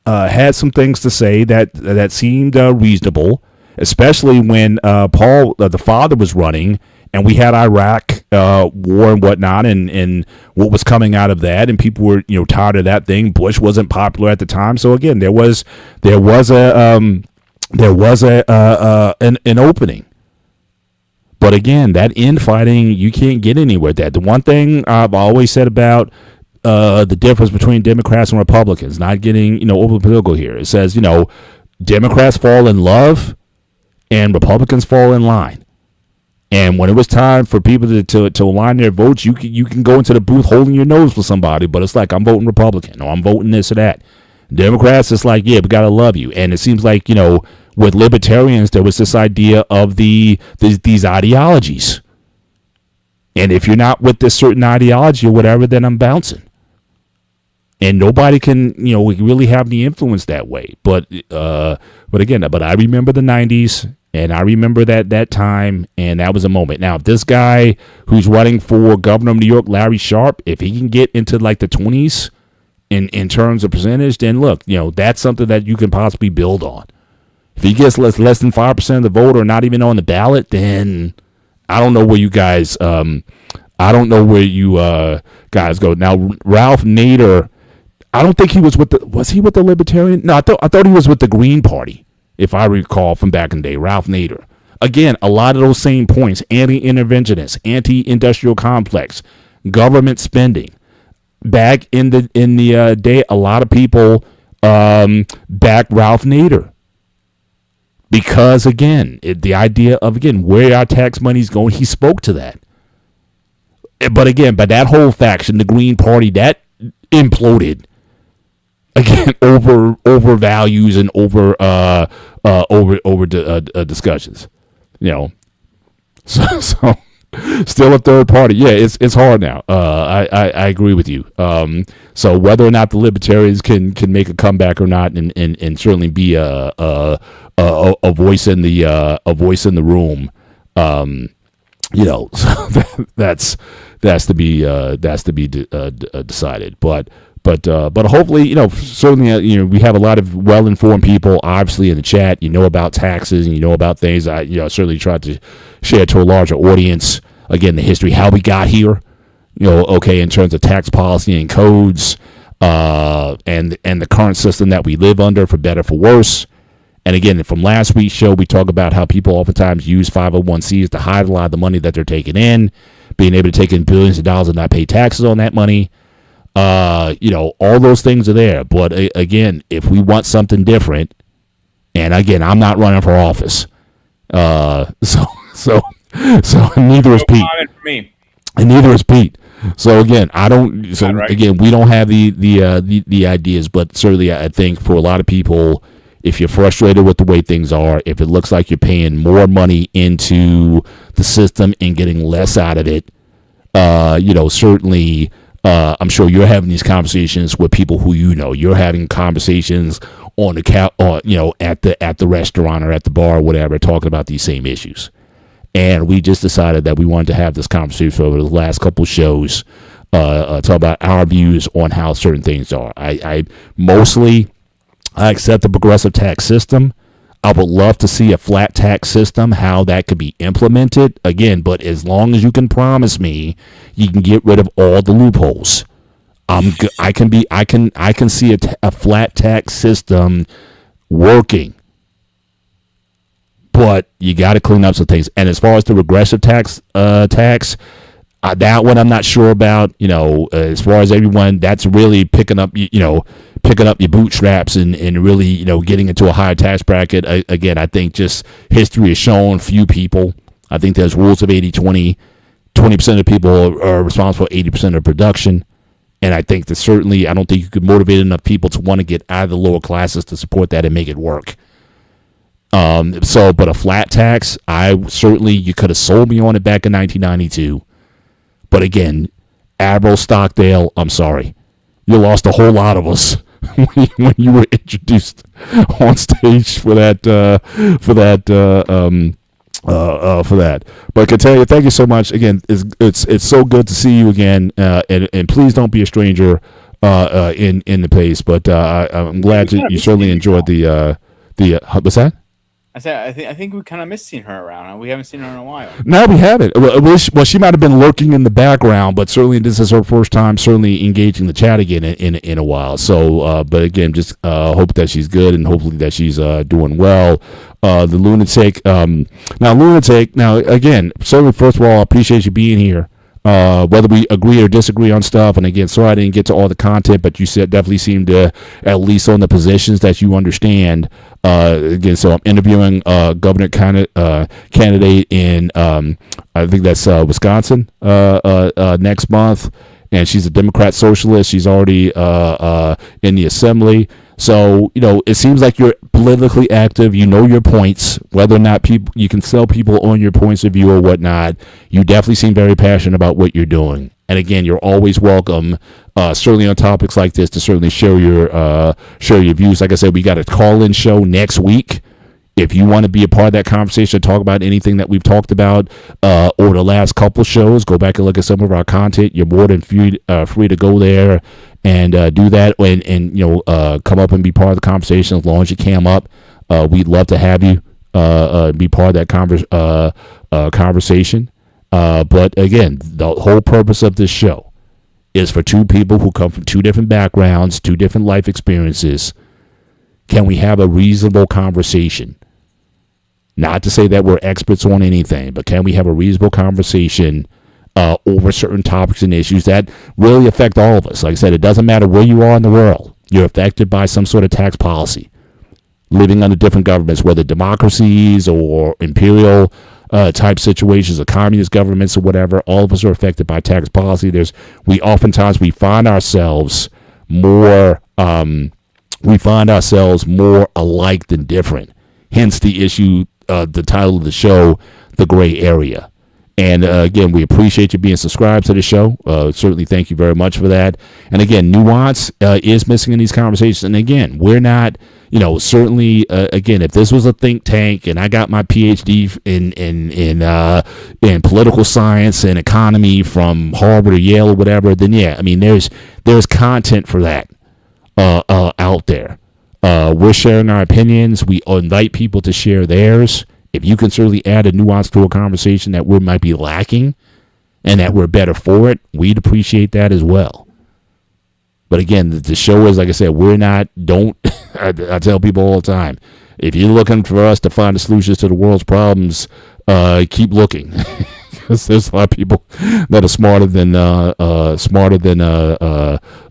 had some things to say that seemed reasonable, especially when Paul, the father, was running, and we had Iraq war and whatnot, and what was coming out of that, and people were tired of that thing. Bush wasn't popular at the time, so again, there was an opening. But again, that infighting, you can't get anywhere with that. The one thing I've always said about the difference between Democrats and Republicans, not getting over political here, it says Democrats fall in love and Republicans fall in line. And when it was time for people to align their votes, you can go into the booth holding your nose for somebody, but it's like, I'm voting Republican, or I'm voting this or that. Democrats, it's like, yeah, we gotta love you. And it seems like with libertarians, there was this idea of these ideologies. And if you're not with this certain ideology or whatever, then I'm bouncing. And nobody can, really have any influence that way. But again, I remember the '90s, and I remember that time, and that was a moment. Now, if this guy who's running for governor of New York, Larry Sharpe, if he can get into like the 20s in terms of percentage, then look, that's something that you can possibly build on. If he gets less than 5% of the vote or not even on the ballot, then I don't know where you guys. I don't know where you guys go now. Ralph Nader. I don't think he was was he with the Libertarian? No, I thought he was with the Green Party, if I recall from back in the day. Ralph Nader. Again, a lot of those same points: anti-interventionist, anti-industrial complex, government spending. Back in the day, a lot of people backed Ralph Nader because, again, the idea of where our tax money's going. He spoke to that. But again, that whole faction, the Green Party, that imploded. Again, over values and over discussions, So still a third party. Yeah, it's hard now. I agree with you. So whether or not the Libertarians can make a comeback or not, and certainly be a voice in the room. So that's to be decided. But hopefully, certainly, we have a lot of well-informed people, obviously, in the chat. About taxes and about things. I certainly tried to share to a larger audience, again, the history, how we got here, in terms of tax policy and codes, and the current system that we live under, for better, for worse. And again, from last week's show, we talk about how people oftentimes use 501cs to hide a lot of the money that they're taking in, being able to take in billions of dollars and not pay taxes on that money. All those things are there. But again, if we want something different, and again, I'm not running for office. So neither is Pete. And neither is Pete. So again, I don't. So again, we don't have the ideas, but certainly I think for a lot of people, if you're frustrated with the way things are, if it looks like you're paying more money into the system and getting less out of it, certainly. I'm sure you're having these conversations with people who You're having conversations on the at the restaurant or at the bar or whatever, talking about these same issues. And we just decided that we wanted to have this conversation over the last couple of shows, talk about our views on how certain things are. I accept the progressive tax system. I would love to see a flat tax system, how that could be implemented. Again, but as long as you can promise me you can get rid of all the loopholes, I can see a flat tax system working. But you got to clean up some things. And as far as the regressive tax, that one I'm not sure about. As far as everyone, that's really picking up your bootstraps and really, getting into a higher tax bracket. Again, I think just history has shown few people. I think there's rules of 80-20. 20% of people are responsible for 80% of production. And I think that certainly, I don't think you could motivate enough people to want to get out of the lower classes to support that and make it work. But a flat tax, you could have sold me on it back in 1992. But again, Admiral Stockdale, I'm sorry. You lost a whole lot of us when you were introduced on stage for that. But I can tell you, thank you so much. Again, it's so good to see you again. And please don't be a stranger in the place. But I'm glad you certainly enjoyed the what's that? I think we kind of missed seeing her around. We haven't seen her in a while. No, we haven't. Well, she might have been lurking in the background, but certainly this is her first time certainly engaging the chat again in a while. So, but again, just hope that she's good and hopefully that she's doing well. The lunatic. Now again, certainly first of all, I appreciate you being here. Whether we agree or disagree on stuff, and again, sorry I didn't get to all the content, but you definitely seem to, at least on the positions that you understand. Again, so I'm interviewing governor candidate in I think that's Wisconsin next month, and she's a Democrat socialist. She's already in the assembly. So, it seems like you're politically active. You know your points, whether or not people you can sell people on your points of view or whatnot. You definitely seem very passionate about what you're doing. And again, you're always welcome, certainly on topics like this, to certainly share your views. Like I said, we got a call-in show next week. If you want to be a part of that conversation, talk about anything that we've talked about over the last couple shows, go back and look at some of our content. You're more than free to go there and do that, and come up and be part of the conversation as long as you cam up. We'd love to have you be part of that conversation. But again, the whole purpose of this show is for two people who come from two different backgrounds, two different life experiences. Can we have a reasonable conversation? Not to say that we're experts on anything, but can we have a reasonable conversation over certain topics and issues that really affect all of us? Like I said, it doesn't matter where you are in the world. You're affected by some sort of tax policy. Living under different governments, whether democracies or imperial type situations or communist governments or whatever, all of us are affected by tax policy. We oftentimes find ourselves more alike than different. Hence the issue, the title of the show, The Gray Area. And again, we appreciate you being subscribed to the show. Certainly thank you very much for that. And again, nuance is missing in these conversations. And again, we're not, certainly, again, if this was a think tank and I got my PhD in political science and economy from Harvard or Yale or whatever, then yeah, I mean, there's content for that out there. We're sharing our opinions. We invite people to share theirs. If you can certainly add a nuance to a conversation that we might be lacking and that we're better for it, we'd appreciate that as well. But again, the show is, like I said, I tell people all the time, if you're looking for us to find the solutions to the world's problems, keep looking. Because there's a lot of people that are smarter than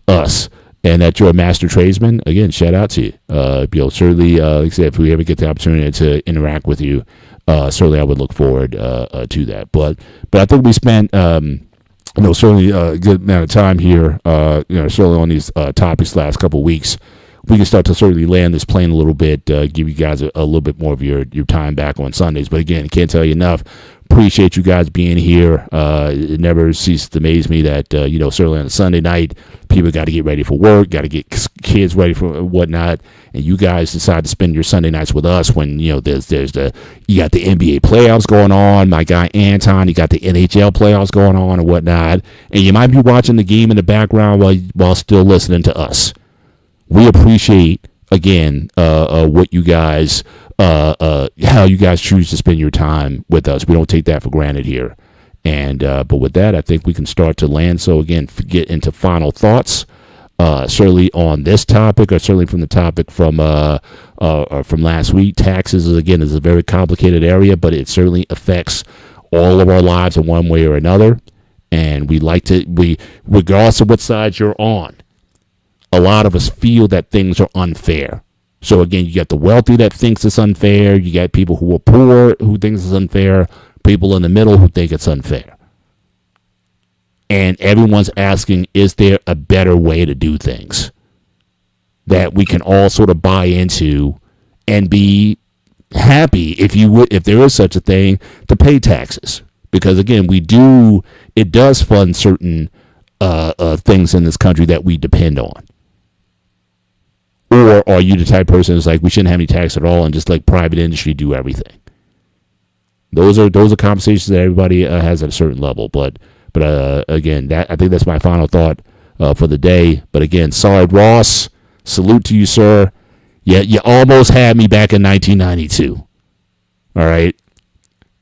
us. And that you're a master tradesman, again, shout out to you. Certainly, like I said, if we ever get the opportunity to interact with you, certainly I would look forward to that. But I think we spent, certainly a good amount of time here, certainly on these topics the last couple of weeks. We can start to certainly land this plane a little bit, give you guys a little bit more of your time back on Sundays. But again, can't tell you enough. Appreciate you guys being here. It never ceases to amaze me that, certainly on a Sunday night, people got to get ready for work, got to get kids ready for whatnot, and you guys decide to spend your Sunday nights with us when, you got the NBA playoffs going on. My guy Anton, you got the NHL playoffs going on and whatnot, and you might be watching the game in the background while still listening to us. We appreciate, again, what you guys, how you guys choose to spend your time with us. We don't take that for granted here. And but with that, I think we can start to land. So again, get into final thoughts, certainly on this topic, or certainly from the topic from last week. Taxes, again, is a very complicated area, but it certainly affects all of our lives in one way or another. And regardless of what side you're on, a lot of us feel that things are unfair. So again, you got the wealthy that thinks it's unfair. You got people who are poor who thinks it's unfair. People in the middle who think it's unfair. And everyone's asking, is there a better way to do things that we can all sort of buy into and be happy, if there is such a thing, to pay taxes? Because again, it does fund certain things in this country that we depend on. Or are you the type of person who's like, we shouldn't have any tax at all and just let private industry do everything? Those are conversations that everybody has at a certain level. But again, I think that's my final thought for the day. But again, sorry, Ross. Salute to you, sir. Yeah, you almost had me back in 1992. All right.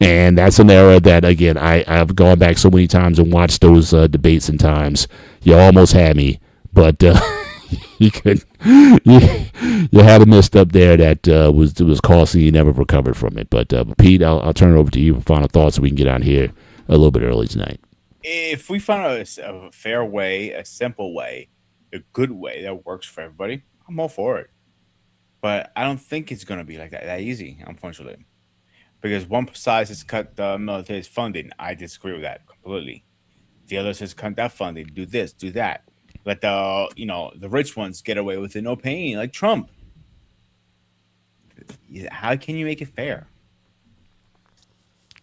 And that's an era that, again, I've gone back so many times and watched those debates and times. You almost had me. But you had a missed up there that was costly. You never recovered from it. But Pete, I'll turn it over to you for final thoughts so we can get out here a little bit early tonight. If we find a fair way, a simple way, a good way that works for everybody, I'm all for it. But I don't think it's going to be like that easy, unfortunately. Because one side has cut the military's funding. I disagree with that completely. The other says cut that funding, do this, do that. Let the rich ones get away with it, no pain, like Trump. How can you make it fair?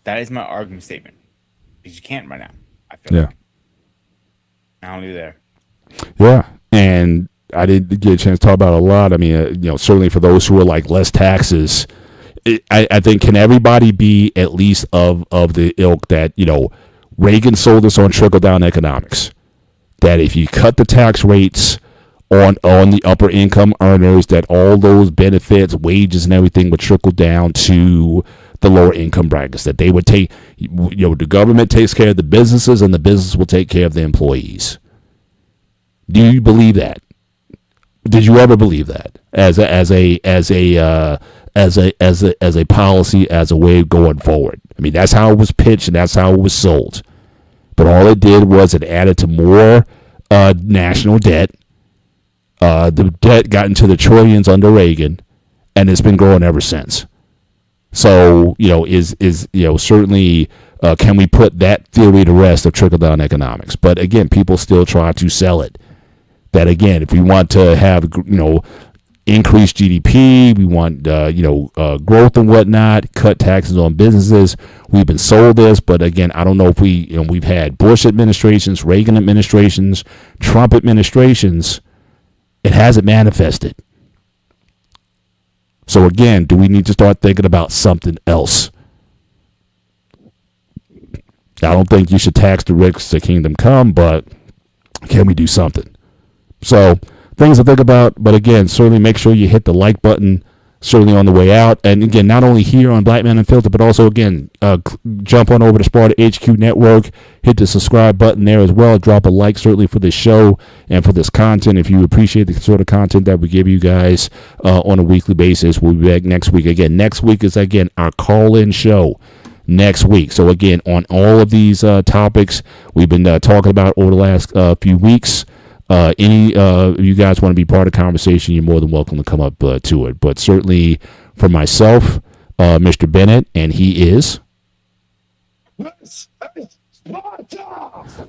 That is my argument statement. Because you can't right now. I feel like. I'll leave there. Yeah, and I didn't get a chance to talk about it a lot. I mean, certainly for those who are like less taxes, I think can everybody be at least of the ilk that Reagan sold us on trickle down economics. That if you cut the tax rates on the upper income earners, that all those benefits, wages, and everything would trickle down to the lower income brackets. That they would take, the government takes care of the businesses, and the business will take care of the employees. Do you believe that? Did you ever believe that as a policy, as a way of going forward? I mean, that's how it was pitched and that's how it was sold. But all it did was it added to more national debt. The debt got into the trillions under Reagan, and it's been growing ever since. So, certainly can we put that theory to rest of trickle down economics? But again, people still try to sell it. That again, if we want to have increased GDP, we want growth and whatnot, cut taxes on businesses. We've been sold this, but again, I don't know if we've had Bush administrations, Reagan administrations, Trump administrations. It hasn't manifested. So again, do we need to start thinking about something else? I don't think you should tax the rich to kingdom come, but can we do something? So things to think about, but again, certainly make sure you hit the like button, certainly on the way out. And again, not only here on Black Man Unfiltered, but also, again, jump on over to Sparta HQ Network, hit the subscribe button there as well. Drop a like, certainly, for this show and for this content. If you appreciate the sort of content that we give you guys on a weekly basis, we'll be back next week. Again, next week is, again, our call-in show. Next week. So again, on all of these topics we've been talking about over the last few weeks, any you guys want to be part of the conversation, you're more than welcome to come up to it. But certainly for myself, Mr. Bennett, and he is Sparta!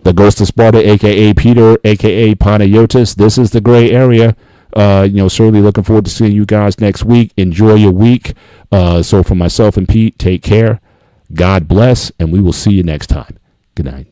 the Ghost of Sparta, a.k.a. Peter, a.k.a. Panayotis. This is the gray area. Certainly looking forward to seeing you guys next week. Enjoy your week. So for myself and Pete, take care. God bless, and we will see you next time. Good night.